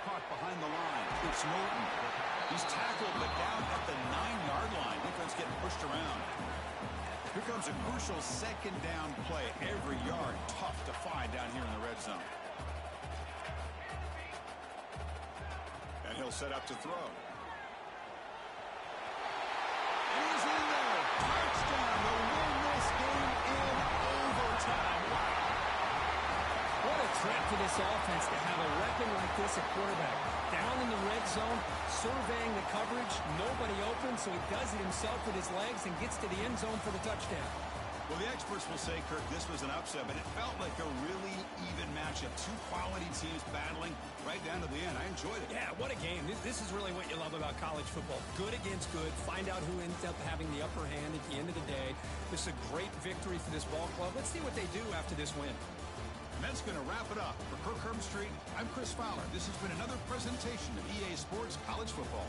Caught behind the line. It's Norton. He's tackled, but down at the 9-yard line. Defense getting pushed around. Here comes a crucial second down play. Every yard tough to find down here in the red zone. And he'll set up to throw. He's in there. Touchdown. They'll win this game in overtime. Wow. What a threat for this offense to have a weapon like this at quarterback. Down in the red zone, surveying the coverage, nobody open, so he does it himself with his legs and gets to the end zone for the touchdown. Well, the experts will say, Kirk, this was an upset, but it felt like a really even matchup. Two quality teams battling right down to the end. I enjoyed it. Yeah, what a game. This is really what you love about college football. Good against good. Find out who ends up having the upper hand at the end of the day. This is a great victory for this ball club. Let's see what they do after this win. And that's going to wrap it up. For Kirk Herbstreit, I'm Chris Fowler. This has been another presentation of EA Sports College Football.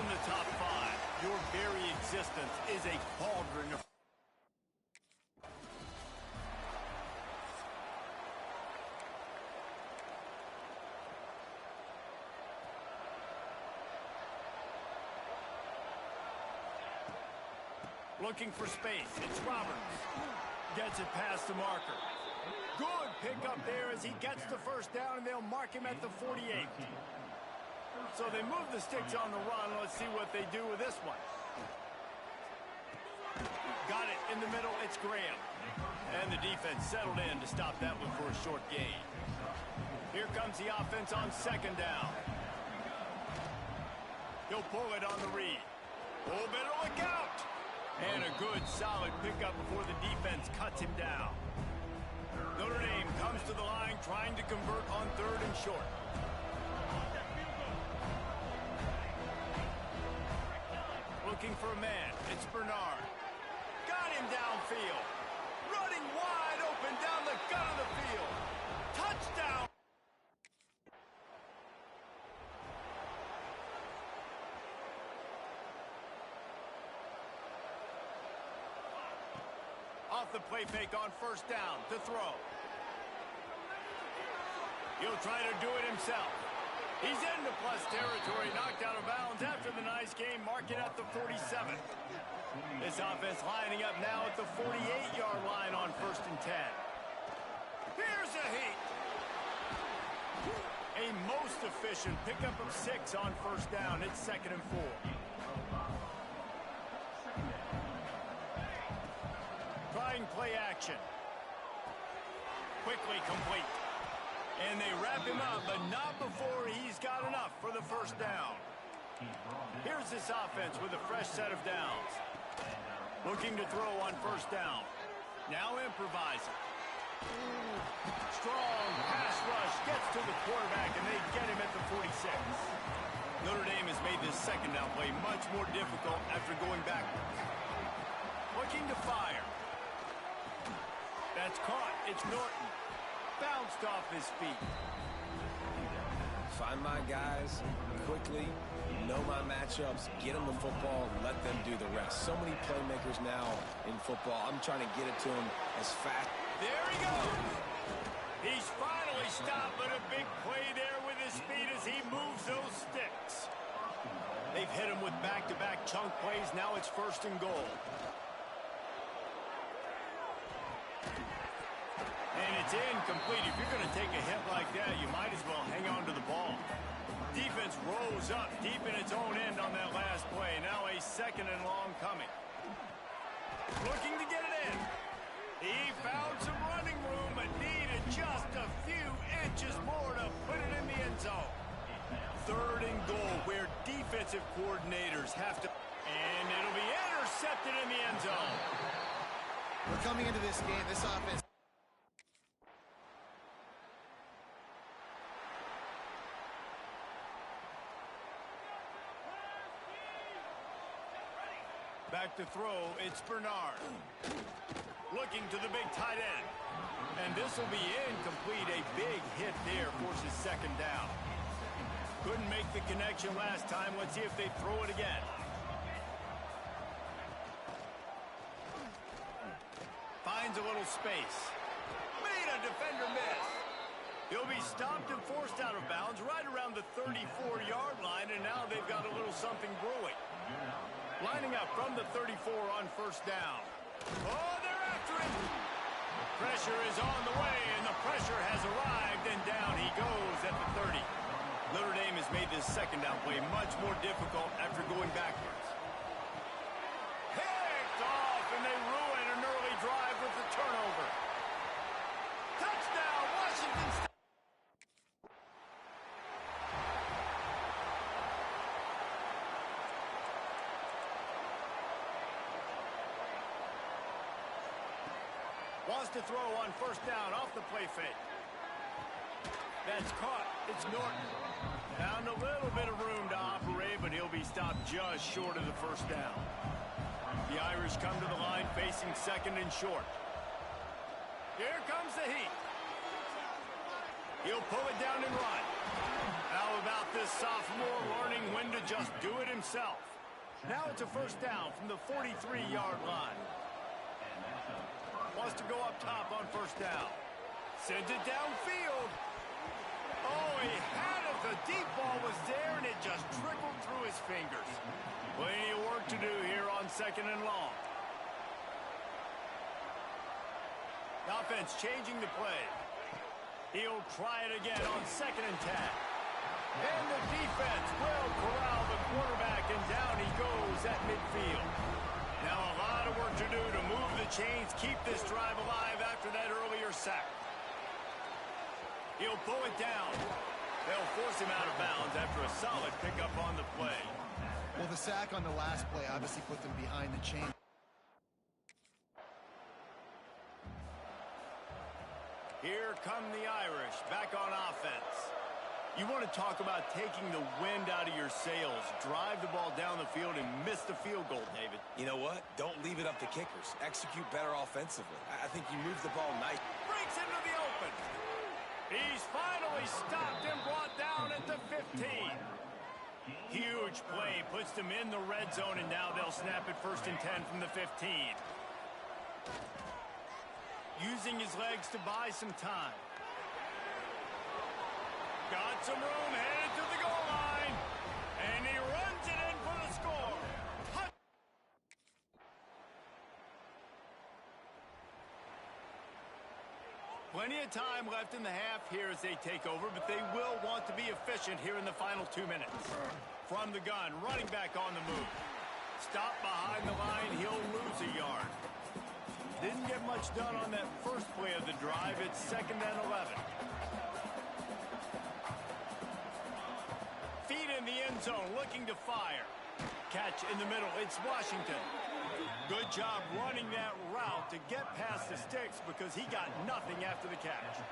in the top 5. Your very existence is a cauldron of... Looking for space. It's Roberts. Gets it past the marker. Good pickup there as he gets the first down, and they'll mark him at the 48. So they move the sticks on the run. Let's see what they do with this one. Got it in the middle. It's Graham. And the defense settled in to stop that one for a short gain. Here comes the offense on second down. He'll pull it on the read. Oh, better look out. And a good, solid pickup before the defense cuts him down. Notre Dame comes to the line trying to convert on third and short. Looking for a man. It's Bernard. Got him downfield. Running wide open down the gut of the field. Touchdown. Off the play fake on first down to throw. He'll try to do it himself. He's into plus territory, knocked out of bounds after the nice game, marking at the 47. This offense lining up now at the 48-yard line on first and 10. Here's a heat. A most efficient pickup of 6 on first down. It's second and 4. Trying play action. Quickly complete. And they wrap him up, but not before he's got enough for the first down. Here's this offense with a fresh set of downs. Looking to throw on first down. Now improvising. Strong pass rush gets to the quarterback, and they get him at the 46. Notre Dame has made this second down play much more difficult after going backwards. Looking to fire. That's caught. It's Norton. Bounced off his feet. Find my guys quickly, know my matchups, get them the football, let them do the rest. So many playmakers now in football. I'm trying to get it to them as fast. There he goes. He's finally stopped, but a big play there with his speed as he moves those sticks. They've hit him with back-to-back chunk plays. Now it's first and goal. And it's incomplete. If you're going to take a hit like that, you might as well hang on to the ball. Defense rose up deep in its own end on that last play. Now a second and long coming. Looking to get it in. He found some running room, but needed just a few inches more to put it in the end zone. Third and goal, where defensive coordinators have to... And it'll be intercepted in the end zone. We're coming into this game, this offense... Back to throw, it's Bernard. Looking to the big tight end. And this will be incomplete. A big hit there forces second down. Couldn't make the connection last time. Let's see if they throw it again. Finds a little space. Made a defender miss. He'll be stopped and forced out of bounds right around the 34-yard line, and now they've got a little something brewing. Lining up from the 34 on first down. Oh, they're after him. Pressure is on the way, and the pressure has arrived, and down he goes at the 30. Notre Dame has made this second down play much more difficult after going backwards. Picked off, and they ruin an early drive with the turnover. Touchdown, Washington State. Wants to throw on first down off the play fake. That's caught. It's Norton. Found a little bit of room to operate, but he'll be stopped just short of the first down. The Irish come to the line facing second and short. Here comes the heat. He'll pull it down and run. How about this sophomore learning when to just do it himself? Now it's a first down from the 43-yard line. Wants to go up top on first down. Sends it downfield. Oh, he had it. The deep ball was there, and it just trickled through his fingers. Plenty of work to do here on 2nd and long. The offense changing the play. He'll try it again on 2nd and 10. And the defense will corral the quarterback, and down he goes at midfield. Now a lot of work to do to move the chains, keep this drive alive after that earlier sack. He'll pull it down. They'll force him out of bounds after a solid pickup on the play. Well, the sack on the last play obviously put them behind the chain. Here come the Irish, back on offense. You want to talk about taking the wind out of your sails. Drive the ball down the field and miss the field goal, David. You know what? Don't leave it up to kickers. Execute better offensively. I think you move the ball nice. Breaks into the open. He's finally stopped and brought down at the 15. Huge play, puts them in the red zone, and now they'll snap it 1st and 10 from the 15. Using his legs to buy some time. Got some room, headed to the goal line, and he runs it in for the score. Plenty of time left in the half here as they take over, but they will want to be efficient here in the final 2 minutes. From the gun, running back on the move. Stop behind the line, he'll lose a yard. Didn't get much done on that first play of the drive. It's 2nd and 11. Feet in the end zone, looking to fire. Catch in the middle, it's Washington. Good job running that route to get past the sticks because he got nothing after the catch.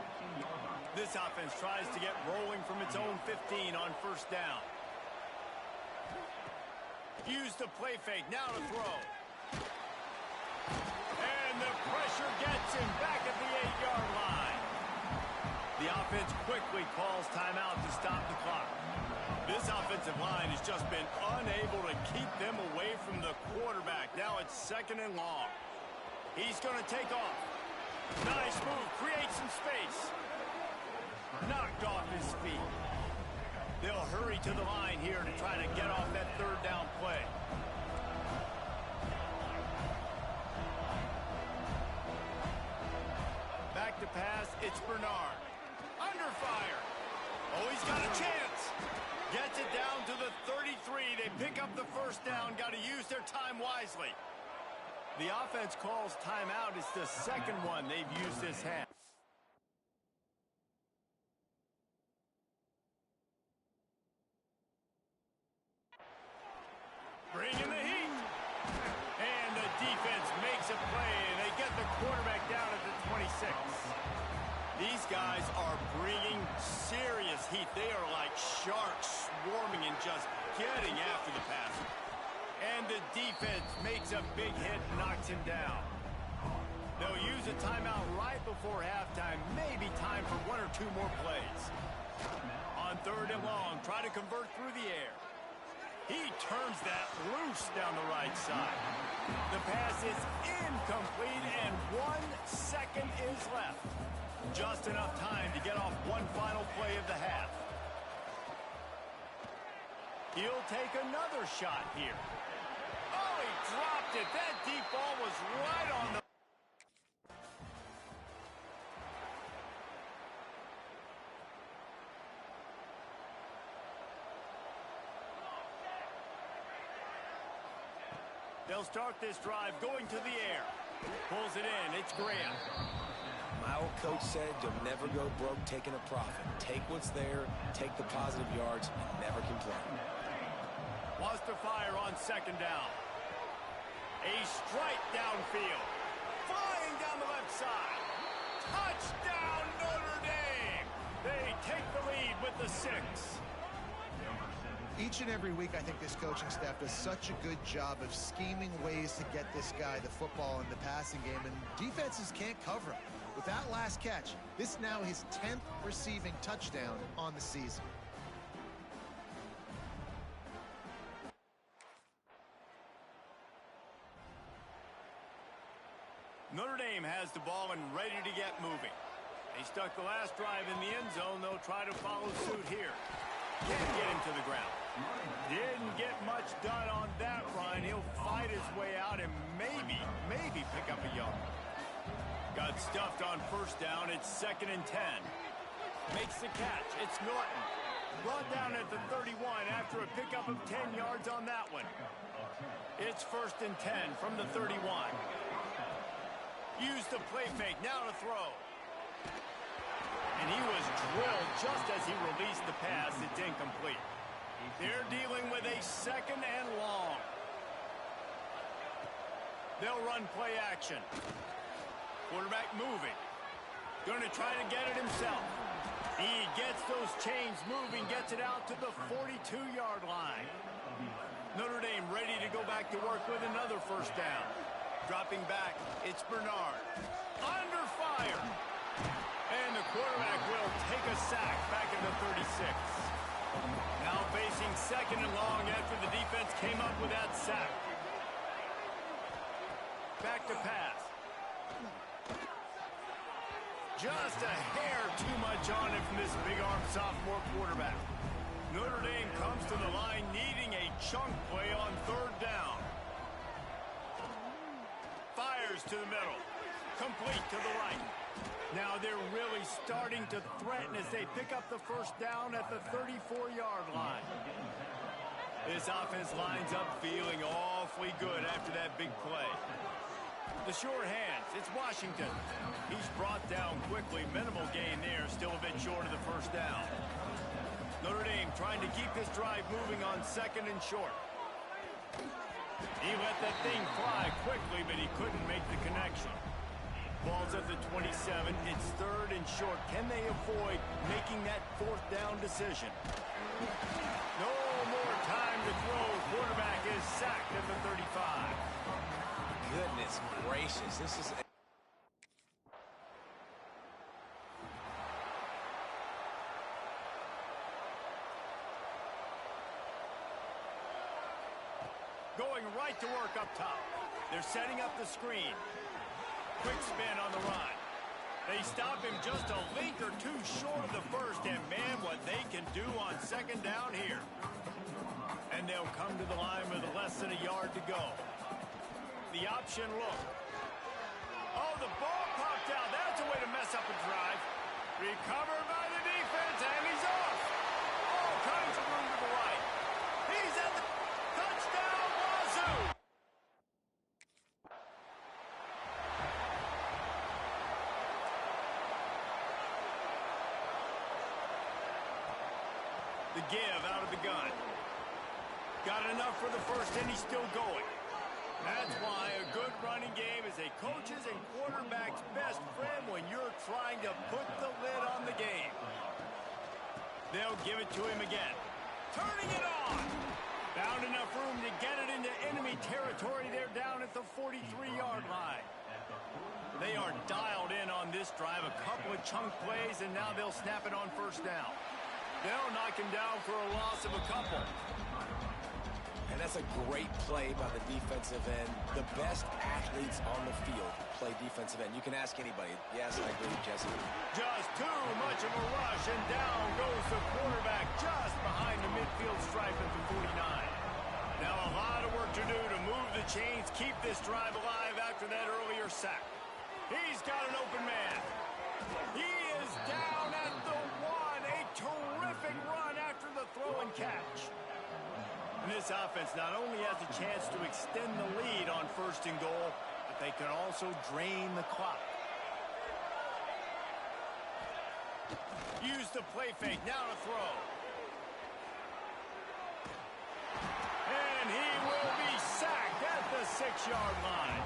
This offense tries to get rolling from its own 15 on first down. Use the play fake, now to throw. And the pressure gets him back at the 8-yard line. The offense quickly calls timeout to stop the clock. This offensive line has just been unable to keep them away from the quarterback. Now it's 2nd and long. He's going to take off. Nice move, create some space. Knocked off his feet. They'll hurry to the line here to try to get off that 3rd down play. Back to pass, it's Bernard. Under fire. Oh, he's got a chance. Gets it down to the 33. They pick up the first down. Got to use their time wisely. The offense calls timeout. It's the 2nd one they've used this half. Bring in the heat. And the defense makes a play, and they get the quarterback down at the 26. These guys are bringing serious heat. They are like sharks swarming and just getting after the passer. And the defense makes a big hit and knocks him down. They'll use a timeout right before halftime. Maybe time for 1 or 2 more plays. On 3rd and long, try to convert through the air. He turns that loose down the right side. The pass is incomplete, and 1 second is left. Just enough time to get off one final play of the half. He'll take another shot here. Oh, he dropped it. That deep ball was right on the... They'll start this drive going to the air. Pulls it in. It's Graham. My old coach said you'll never go broke taking a profit. Take what's there, take the positive yards, and never complain. Wants to fire on 2nd down. A strike downfield. Flying down the left side. Touchdown, Notre Dame! They take the lead with the 6. Each and every week, I think this coaching staff does such a good job of scheming ways to get this guy the football in the passing game, and defenses can't cover him. With that last catch, this now his 10th receiving touchdown on the season. Notre Dame has the ball and ready to get moving. They stuck the last drive in the end zone. They'll try to follow suit here. Can't get him to the ground. Didn't get much done on that run. He'll fight his way out and maybe pick up a yard. Got stuffed on first down. It's 2nd and 10. Makes the catch. It's Norton. Brought down at the 31 after a pickup of 10 yards on that one. It's 1st and 10 from the 31. Use the play fake. Now to throw. And he was drilled just as he released the pass. It's incomplete. They're dealing with a 2nd and long. They'll run play action. Quarterback moving. Going to try to get it himself. He gets those chains moving, gets it out to the 42-yard line. Notre Dame ready to go back to work with another first down. Dropping back, it's Bernard. Under fire. And the quarterback will take a sack back at the 36. Now facing 2nd and long after the defense came up with that sack. Back to pass. Just a hair too much on it from this big-arm sophomore quarterback. Notre Dame comes to the line needing a chunk play on 3rd down. Fires to the middle. Complete to the right. Now they're really starting to threaten as they pick up the first down at the 34-yard line. This offense lines up feeling awfully good after that big play. The sure hands, it's Washington. He's brought down quickly. Minimal gain there, still a bit short of the first down. Notre Dame trying to keep this drive moving on 2nd and short. He let that thing fly quickly, but he couldn't make the connection. Ball's at the 27. It's 3rd and short. Can they avoid making that 4th down decision? No more time to throw. Quarterback is sacked at the 35. Goodness gracious, this is... Going right to work up top. They're setting up the screen. Quick spin on the run. They stop him just a link or two short of the first, and man, what they can do on 2nd down here. And they'll come to the line with less than a yard to go. The option look. Oh, the ball popped out. That's a way to mess up a drive. Recovered by the defense, and he's off. All kinds of room to the right. He's at the touchdown, Wazoo. The give out of the gun. Got enough for the first, and he's still going. That's why a good running game is a coach's and quarterback's best friend when you're trying to put the lid on the game. They'll give it to him again. Turning it on. Found enough room to get it into enemy territory. They're down at the 43-yard line. They are dialed in on this drive. A couple of chunk plays, and now they'll snap it on first down. They'll knock him down for a loss of a couple. And that's a great play by the defensive end. The best athletes on the field play defensive end. You can ask anybody. Yes, I agree with Jesse. Just too much of a rush, and down goes the quarterback just behind the midfield stripe at the 49. Now a lot of work to do to move the chains, keep this drive alive after that earlier sack. He's got an open man. He is down at the 1. A terrific run after the throw and catch. And this offense not only has a chance to extend the lead on 1st and goal, but they can also drain the clock. Use the play fake, now to throw. And he will be sacked at the 6-yard line.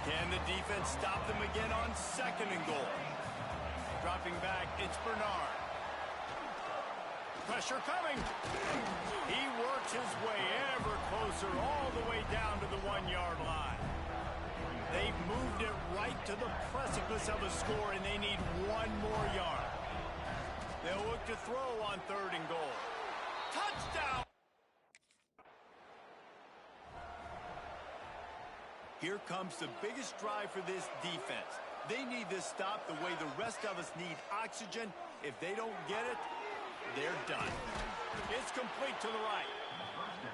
Can the defense stop them again on 2nd and goal? Dropping back, it's Bernard. Pressure coming. He works his way ever closer all the way down to the 1-yard line. They've moved it right to the precipice of a score, and they need 1 more yard. They'll look to throw on 3rd and goal. Touchdown! Here comes the biggest drive for this defense. They need this stop the way the rest of us need oxygen. If they don't get it, they're done. It's complete to the right.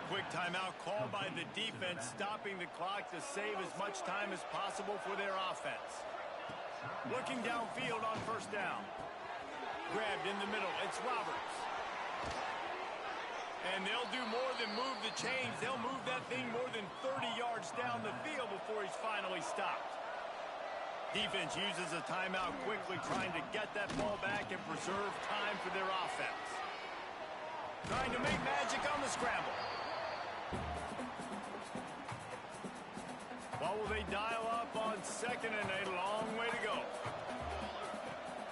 Quick timeout called by the defense, stopping the clock to save as much time as possible for their offense. Looking downfield on first down. Grabbed in the middle. It's Roberts. And they'll do more than move the chains. They'll move that thing more than 30 yards down the field before he's finally stopped. Defense uses a timeout quickly, trying to get that ball back and preserve time for their offense. Trying to make magic on the scramble. What will they dial up on second and a long way to go?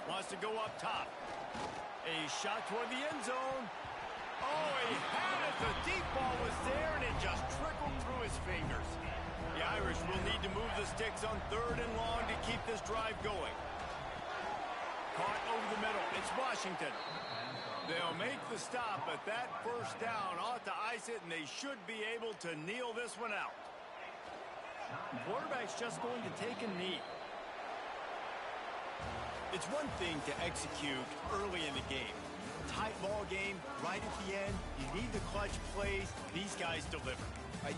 Wants to go up top. A shot toward the end zone. Oh, he had it. The deep ball was there, and it just trickled through his fingers. The Irish will need to move the sticks on third and long to keep this drive going. Caught over the middle. It's Washington. They'll make the stop, but that first down ought to ice it, and they should be able to kneel this one out. The quarterback's just going to take a knee. It's one thing to execute early in the game. Tight ball game, right at the end. You need the clutch plays. These guys deliver.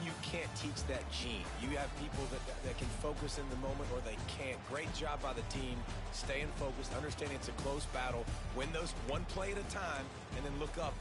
You can't teach that gene. You have people that can focus in the moment or they can't. Great job by the team, staying focused, understanding it's a close battle, win those one play at a time, and then look up.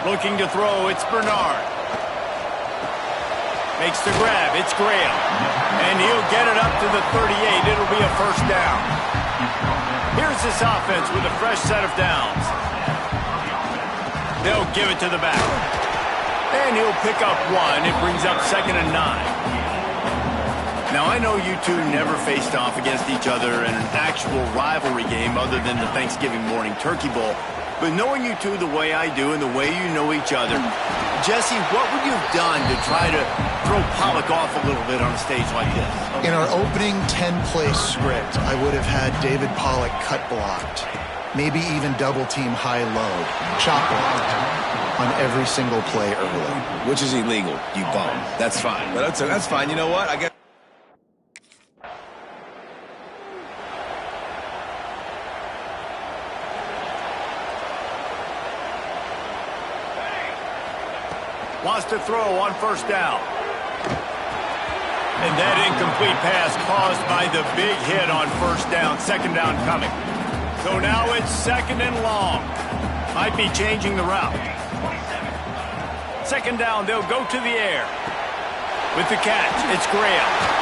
Looking to throw, it's Bernard. Makes the grab, it's Graham. And he'll get it up to the 38. It'll be a first down. Here's this offense with a fresh set of downs. They'll give it to the back. And he'll pick up one. It brings up 2nd and 9. Now, I know you two never faced off against each other in an actual rivalry game other than the Thanksgiving morning Turkey Bowl. But knowing you two the way I do and the way you know each other, Jesse, what would you have done to try to throw Pollock off a little bit on a stage like this? In our opening 10-play script, I would have had David Pollock cut blocked, maybe even double-team high-load, chop blocked on every single play early. Which is illegal, you bum. That's fine. But that's fine. You know what? I guess. Wants to throw on first down. And that incomplete pass caused by the big hit on first down. 2nd down coming. So now it's 2nd and long. Might be changing the route. 2nd down, they'll go to the air. With the catch, it's Graham.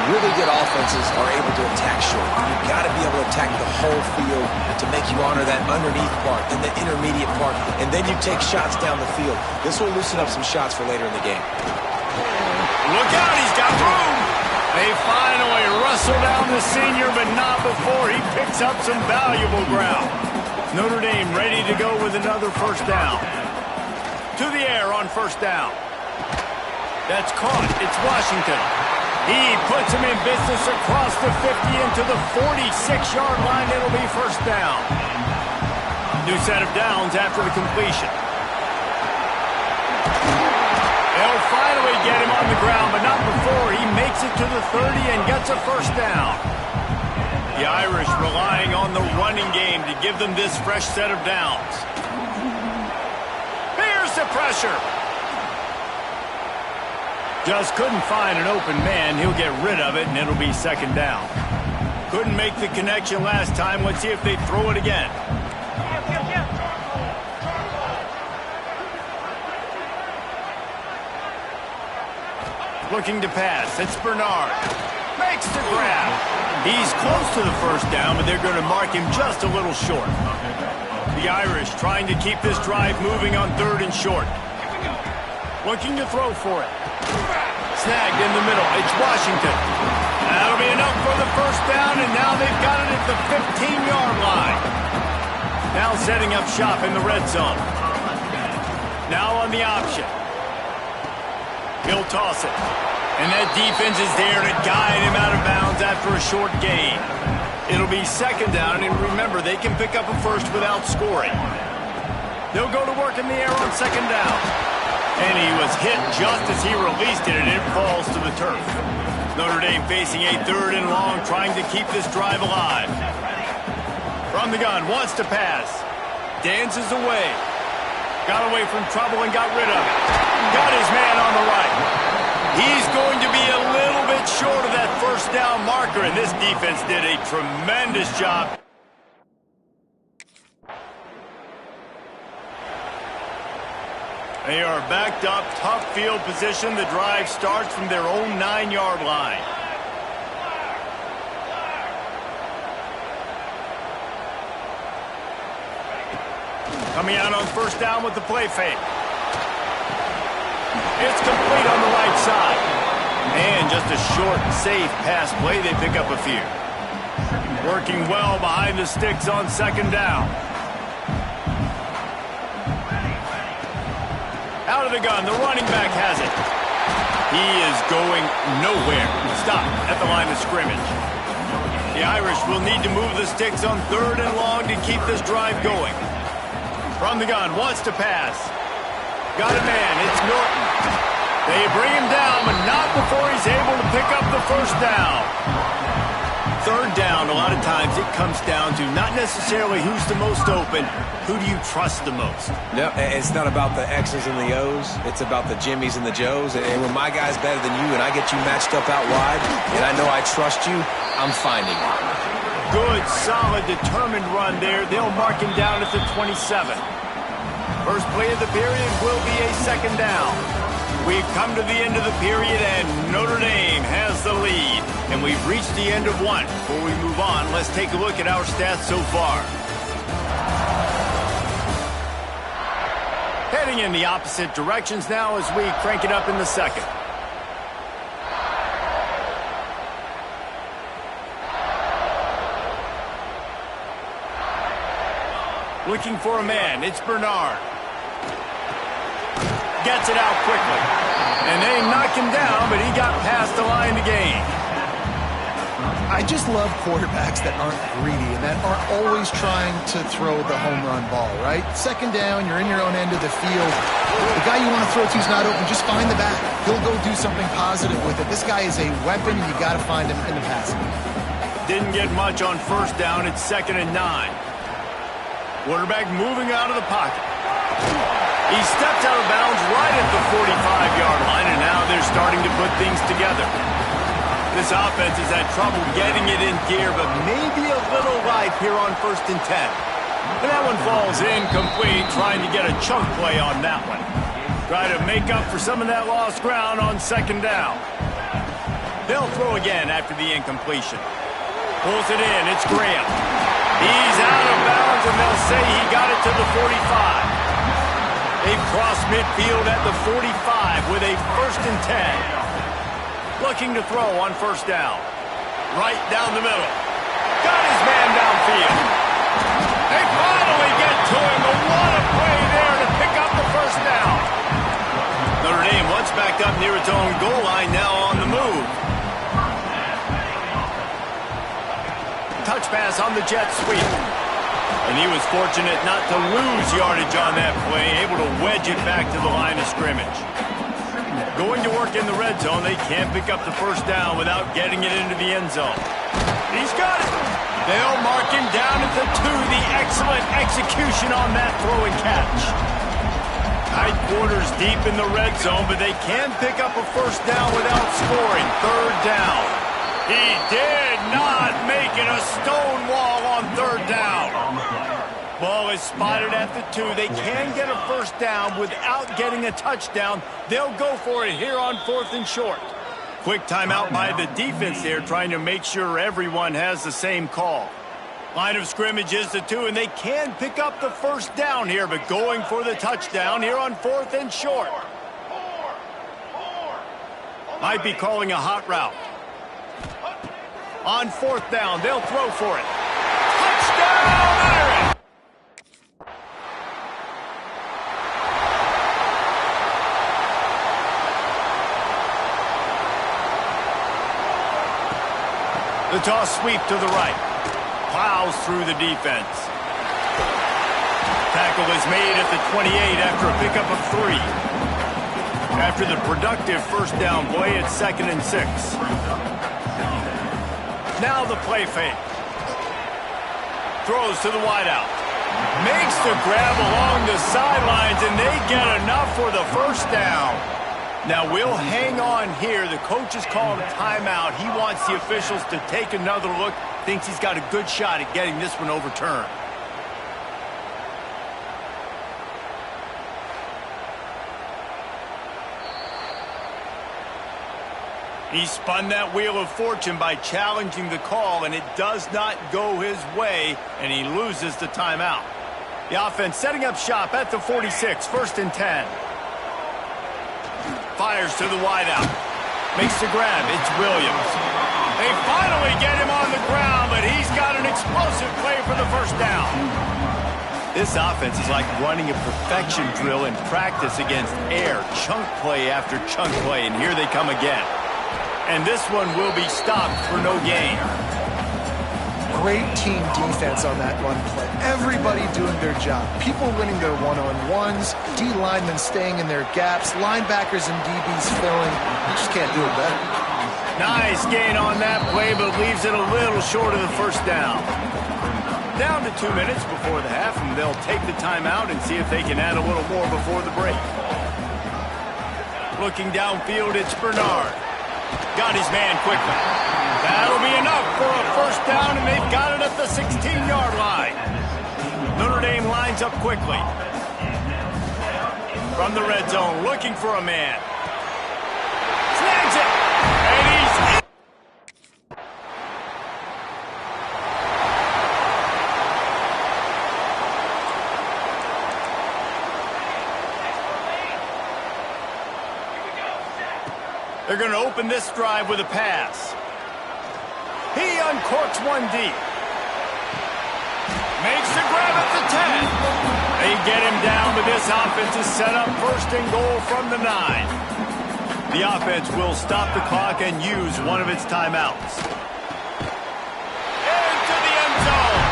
Really good offenses are able to attack short. You've got to be able to attack the whole field to make you honor that underneath part and the intermediate part, and then you take shots down the field. This will loosen up some shots for later in the game. Look out, he's got room. They finally wrestle down the senior, but not before he picks up some valuable ground. Notre Dame ready to go with another first down. To the air on first down. That's caught. It's Washington. He puts him in business across the 50 into the 46-yard line. It'll be first down. New set of downs after the completion. They'll finally get him on the ground, but not before he makes it to the 30 and gets a first down. The Irish relying on the running game to give them this fresh set of downs. Here's the pressure. Just couldn't find an open man. He'll get rid of it, and it'll be 2nd down. Couldn't make the connection last time. Let's see if they throw it again. Looking to pass. It's Bernard. Makes the grab. He's close to the first down, but they're going to mark him just a little short. The Irish trying to keep this drive moving on 3rd and short. Looking to throw for it. Snagged in the middle. It's Washington. That'll be enough for the first down, and now they've got it at the 15-yard line. Now setting up shop in the red zone. Now on the option. He'll toss it. And that defense is there to guide him out of bounds after a short gain. It'll be 2nd down, and remember, they can pick up a first without scoring. They'll go to work in the air on 2nd down. And he was hit just as he released it, and it falls to the turf. Notre Dame facing a 3rd and long, trying to keep this drive alive. From the gun, wants to pass. Dances away. Got away from trouble and got rid of it. Got his man on the right. He's going to be a little bit short of that first down marker, and this defense did a tremendous job. They are backed up, tough field position. The drive starts from their own 9-yard line. Coming out on first down with the play fake. It's complete on the right side. And just a short, safe pass play. They pick up a few. Working well behind the sticks on 2nd down. Out of the gun, the running back has it. He is going nowhere. Stop at the line of scrimmage. The Irish will need to move the sticks on 3rd and long to keep this drive going. From the gun, wants to pass. Got a man, it's Norton. They bring him down, but not before he's able to pick up the first down. 3rd down, a lot of times it comes down to not necessarily who's the most open, who do you trust the most? No, it's not about the X's and the O's. It's about the Jimmies and the Joes. And when my guy's better than you and I get you matched up out wide and I know I trust you, I'm finding you. Good, solid, determined run there. They'll mark him down at the 27. First play of the period will be a second down. We've come to the end of the period, and Notre Dame has the lead. And we've reached the end of one. Before we move on, let's take a look at our stats so far. Heading in the opposite directions now as we crank it up in the second. Looking for a man, it's Bernard. Gets it out quickly. And they knock him down, but he got past the line to gain. I just love quarterbacks that aren't greedy and that aren't always trying to throw the home run ball, right? Second down, you're in your own end of the field. The guy you want to throw to is not open. Just find the back. He'll go do something positive with it. This guy is a weapon, and you got to find him in the passing. Didn't get much on first down. It's 2nd and 9. Quarterback moving out of the pocket. He stepped out of bounds right at the 45-yard line, and now they're starting to put things together. This offense has had trouble getting it in gear, but maybe a little life here on 1st and 10. And that one falls incomplete, trying to get a chunk play on that one. Try to make up for some of that lost ground on 2nd down. They'll throw again after the incompletion. Pulls it in, it's Graham. He's out of bounds, and they'll say he got it to the 45. They've crossed midfield at the 45 with a 1st and 10. Looking to throw on 1st down. Right down the middle. Got his man downfield. They finally get to him, but what a play there to pick up the 1st down. Notre Dame once backed up near its own goal line, now on the move. Touch pass on the jet sweep. And he was fortunate not to lose yardage on that play, able to wedge it back to the line of scrimmage. Going to work in the red zone, they can't pick up the 1st down without getting it into the end zone. He's got it. They'll mark him down at the 2. The excellent execution on that throw and catch. Tight quarters deep in the red zone, but they can pick up a 1st down without scoring. 3rd down. He did not make it a stone wall on 3rd down. Ball is spotted at the 2. They can get a 1st down without getting a touchdown. They'll go for it here on 4th and short. Quick timeout by the defense there, trying to make sure everyone has the same call. Line of scrimmage is the 2, and they can pick up the 1st down here, but going for the touchdown here on 4th and short. Might be calling a hot route. On 4th down, they'll throw for it. Touchdown, Irish! The toss sweep to the right. Plows through the defense. Tackle is made at the 28 after a pickup of 3. After the productive 1st down play, it's 2nd and 6. Now the play fake. Throws to the wideout. Makes the grab along the sidelines, and they get enough for the 1st down. Now we'll hang on here. The coach is calling a timeout. He wants the officials to take another look. Thinks he's got a good shot at getting this one overturned. He spun that wheel of fortune by challenging the call, and it does not go his way, and he loses the timeout. The offense setting up shop at the 46, 1st and 10. Fires to the wideout. Makes the grab. It's Williams. They finally get him on the ground, but he's got an explosive play for the 1st down. This offense is like running a perfection drill in practice against air. Chunk play after chunk play, and here they come again. And this one will be stopped for no gain. Great team defense on that run play. Everybody doing their job. People winning their one-on-ones, D linemen staying in their gaps, linebackers and DBs filling. You just can't do it better. Nice gain on that play, but leaves it a little short of the 1st down. Down to 2 minutes before the half, and they'll take the timeout and see if they can add a little more before the break. Looking downfield, it's Bernard. Got his man quickly. That'll be enough for a 1st down, and they've got it at the 16-yard line. Notre Dame lines up quickly. From the red zone, looking for a man. Snags it! And he's in. They're going to open this drive with a pass. He uncorks one deep. Makes the grab at the 10. They get him down, but this offense is set up first and goal from the 9. The offense will stop the clock and use one of its timeouts. Into the end zone.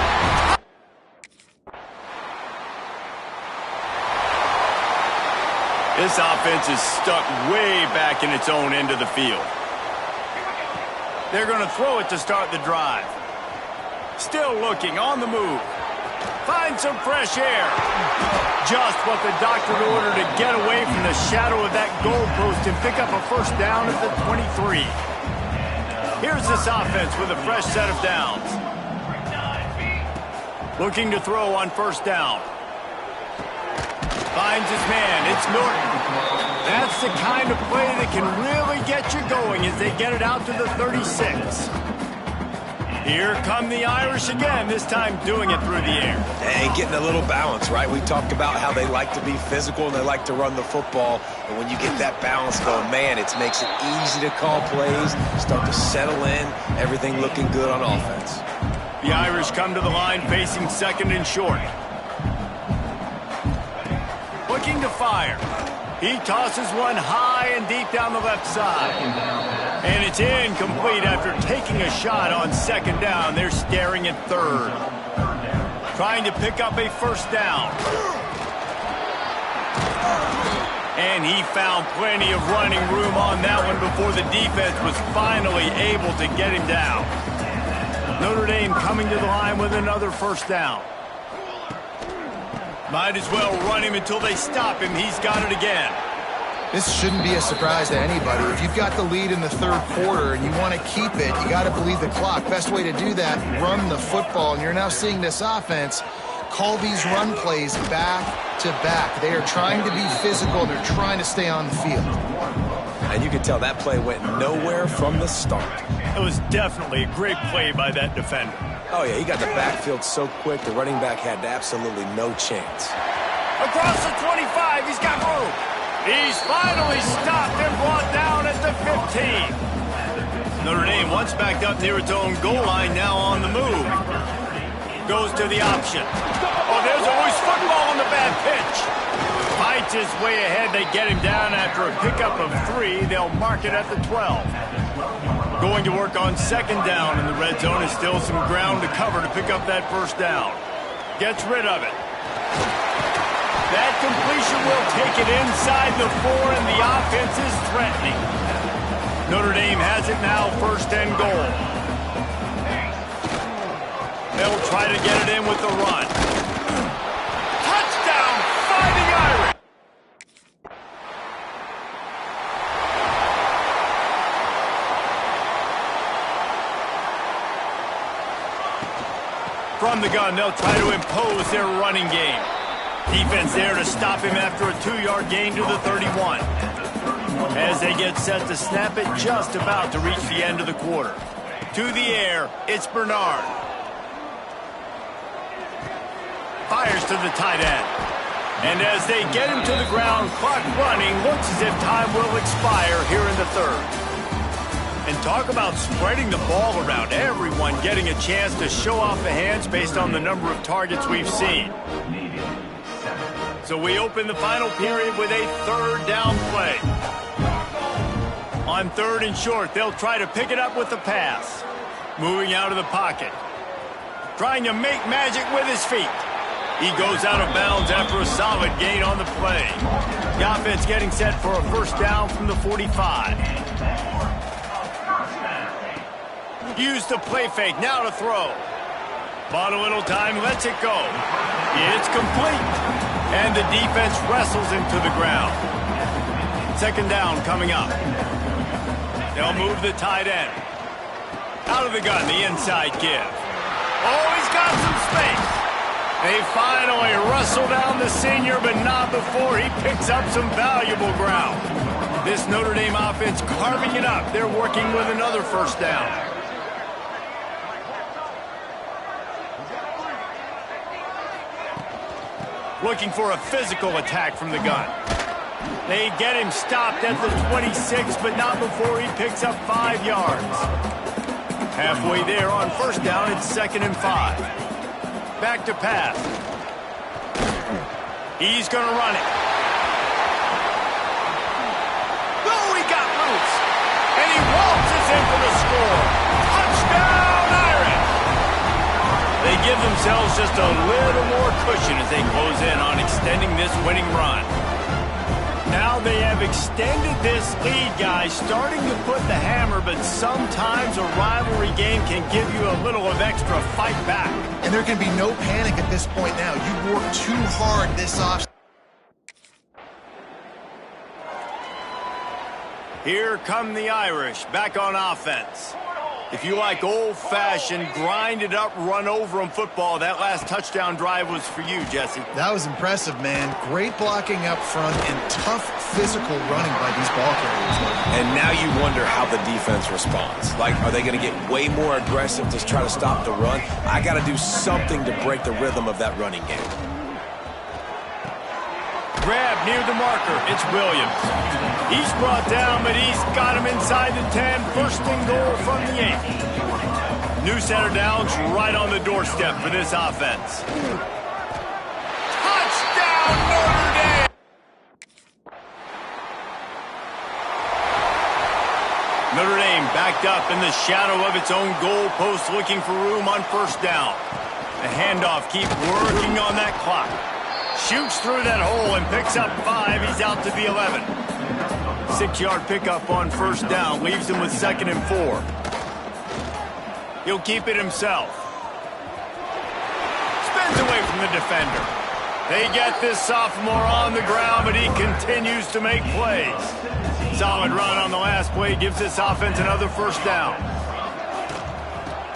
This offense is stuck way back in its own end of the field. They're going to throw it to start the drive. Still looking, on the move. Find some fresh air. Just what the doctor ordered to get away from the shadow of that goalpost and pick up a first down at the 23. Here's this offense with a fresh set of downs. Looking to throw on first down. Finds his man. It's Norton. That's the kind of play that can really get you going as they get it out to the 36. Here come the Irish again, this time doing it through the air. Hey, getting a little balance, right? We talked about how they like to be physical and they like to run the football. And when you get that balance going, man, it makes it easy to call plays, start to settle in, everything looking good on offense. The Irish come to the line facing second and short. Looking to fire. He tosses one high and deep down the left side. And it's incomplete after taking a shot on second down. They're staring at third. Trying to pick up a first down. And he found plenty of running room on that one before the defense was finally able to get him down. Notre Dame coming to the line with another first down. Might as well run him until they stop him. He's got it again. This shouldn't be a surprise to anybody. If you've got the lead in the third quarter and you want to keep it, you got to bleed the clock. Best way to do that, run the football. And you're now seeing this offense call these run plays back to back. They are trying to be physical. They're trying to stay on the field. And you can tell that play went nowhere from the start. It was definitely a great play by that defender. Oh, yeah, he got the backfield so quick, the running back had absolutely no chance. Across the 25, he's got room. He's finally stopped and brought down at the 15. Notre Dame once backed up near its own goal line, now on the move. Goes to the option. Oh, there's always football on the bad pitch. Fights his way ahead. They get him down after a pickup of 3. They'll mark it at the 12. Going to work on second down in the red zone is still some ground to cover to pick up that first down. Gets rid of it. That completion will take it inside the 4, and the offense is threatening. Notre Dame has it now, first and goal. They'll try to get it in with the run. Touchdown, Fighting Irish! From the gun, they'll try to impose their running game. Defense there to stop him after a 2-yard gain to the 31. As they get set to snap it, just about to reach the end of the quarter. To the air, it's Bernard. Fires to the tight end. And as they get him to the ground, clock running, looks as if time will expire here in the third. And talk about spreading the ball around, everyone getting a chance to show off the hands based on the number of targets we've seen. So we open the final period with a third down play. On third and short, they'll try to pick it up with the pass. Moving out of the pocket. Trying to make magic with his feet. He goes out of bounds after a solid gain on the play. The offense getting set for a first down from the 45. Used the play fake, now to throw. Bought a little time, lets it go. It's complete. And the defense wrestles him to the ground. Second down coming up. They'll move the tight end. Out of the gun, the inside give. Oh, he's got some space. They finally wrestle down the senior, but not before he picks up some valuable ground. This Notre Dame offense carving it up. They're working with another first down. Looking for a physical attack from the gun. They get him stopped at the 26, but not before he picks up 5 yards. Halfway there on first down, it's 2nd and 5. Back to pass. He's going to run it. Oh, he got loose. And he waltzes in for the score. Touchdown, Irish! They give themselves just a little more cushion as they close in on extending this winning run. Now they have extended this lead, guys, starting to put the hammer, but sometimes a rivalry game can give you a little of extra fight back. And there can be no panic at this point now. You worked too hard this off. Here come the Irish, back on offense. If you like old-fashioned, grinded-up, run-over-'em football, that last touchdown drive was for you, Jesse. That was impressive, man. Great blocking up front and tough physical running by these ball carriers. And now you wonder how the defense responds. Like, are they going to get way more aggressive to try to stop the run? I got to do something to break the rhythm of that running game. Grab near the marker. It's Williams. He's brought down, but he's got him inside the 10. First and goal from the 8. New center downs right on the doorstep for this offense. Touchdown, Notre Dame! Notre Dame backed up in the shadow of its own goal post, looking for room on first down. The handoff keeps working on that clock. Shoots through that hole and picks up 5. He's out to the 11. 6-yard pickup on first down. Leaves him with 2nd and 4. He'll keep it himself. Spins away from the defender. They get this sophomore on the ground, but he continues to make plays. Solid run on the last play gives this offense another first down.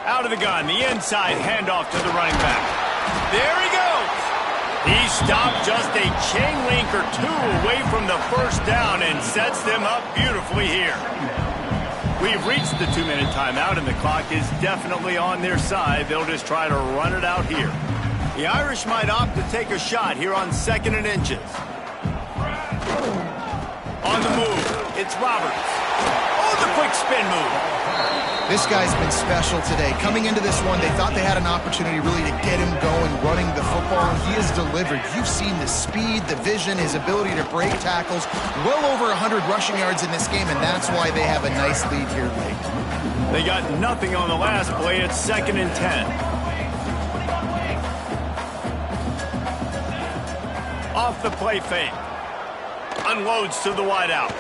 Out of the gun, the inside handoff to the running back. There he goes. He stopped just a chain link or 2 away from the first down and sets them up beautifully here. We've reached the 2-minute timeout, and the clock is definitely on their side. They'll just try to run it out here. The Irish might opt to take a shot here on 2nd and inches. On the move, it's Roberts. Oh, the quick spin move. This guy's been special today. Coming into this one, they thought they had an opportunity really to get him going, running the football, and he has delivered. You've seen the speed, the vision, his ability to break tackles. Well over 100 rushing yards in this game, and that's why they have a nice lead here late. They got nothing on the last play. It's 2nd and 10. Off the play fake. Unloads to the wideout.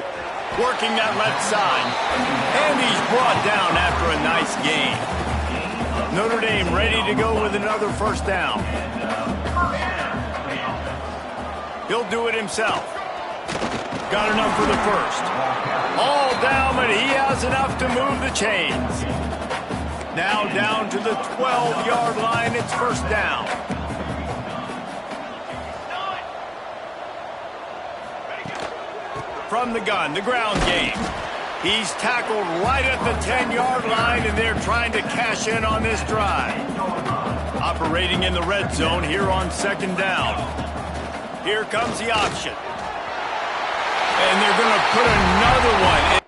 Working that left side. And he's brought down after a nice gain. Notre Dame ready to go with another first down. He'll do it himself. Got enough for the first. All down, but he has enough to move the chains. Now down to the 12-yard line. It's first down. From the gun, the ground game. He's tackled right at the 10-yard line, and they're trying to cash in on this drive. Operating in the red zone here on 2nd down. Here comes the option. And they're going to put another one in.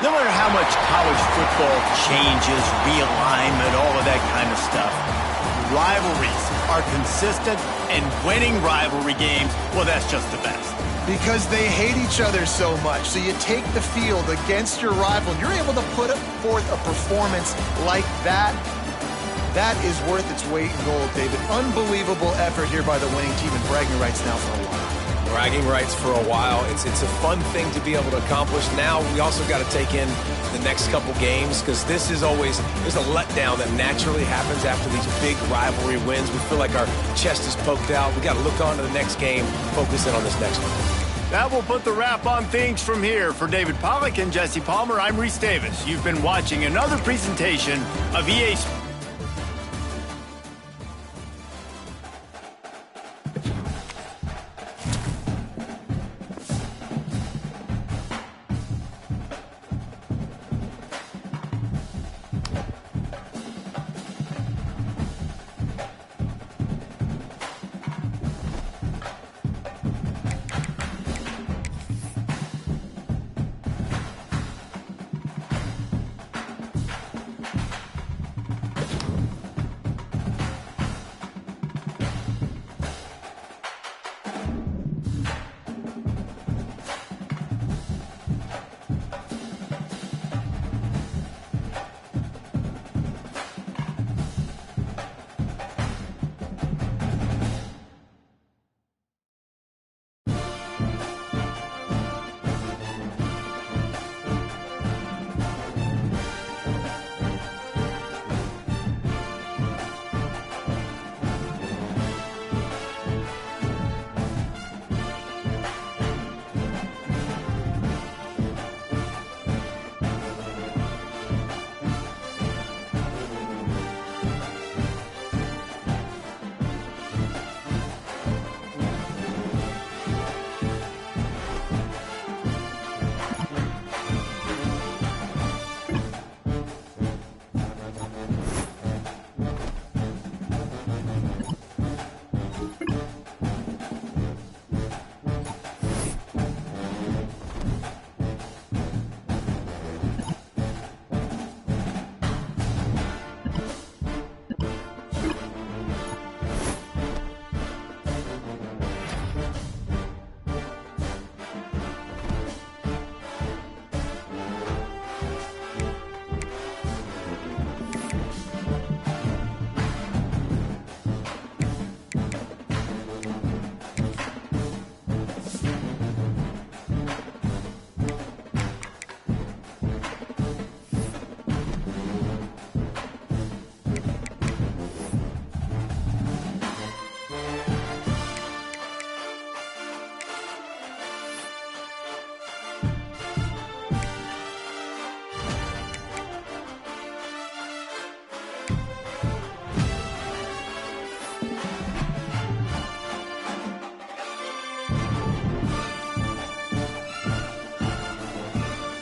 No matter how much college football changes, realignment, all of that kind of stuff, rivalries are consistent, and winning rivalry games, well, that's just the best. Because they hate each other so much. So you take the field against your rival, and you're able to put forth a performance like that. That is worth its weight in gold, David. Unbelievable effort here by the winning team, and bragging rights now for a while. Bragging rights for a while. It's a fun thing to be able to accomplish. Now we also got to take in the next couple games, because this is always, there's a letdown that naturally happens after these big rivalry wins. We feel like our chest is poked out. We got to look on to the next game, focus in on this next one. That will put the wrap on things from here. For David Pollack and Jesse Palmer, I'm Reese Davis. You've been watching another presentation of EA Sports.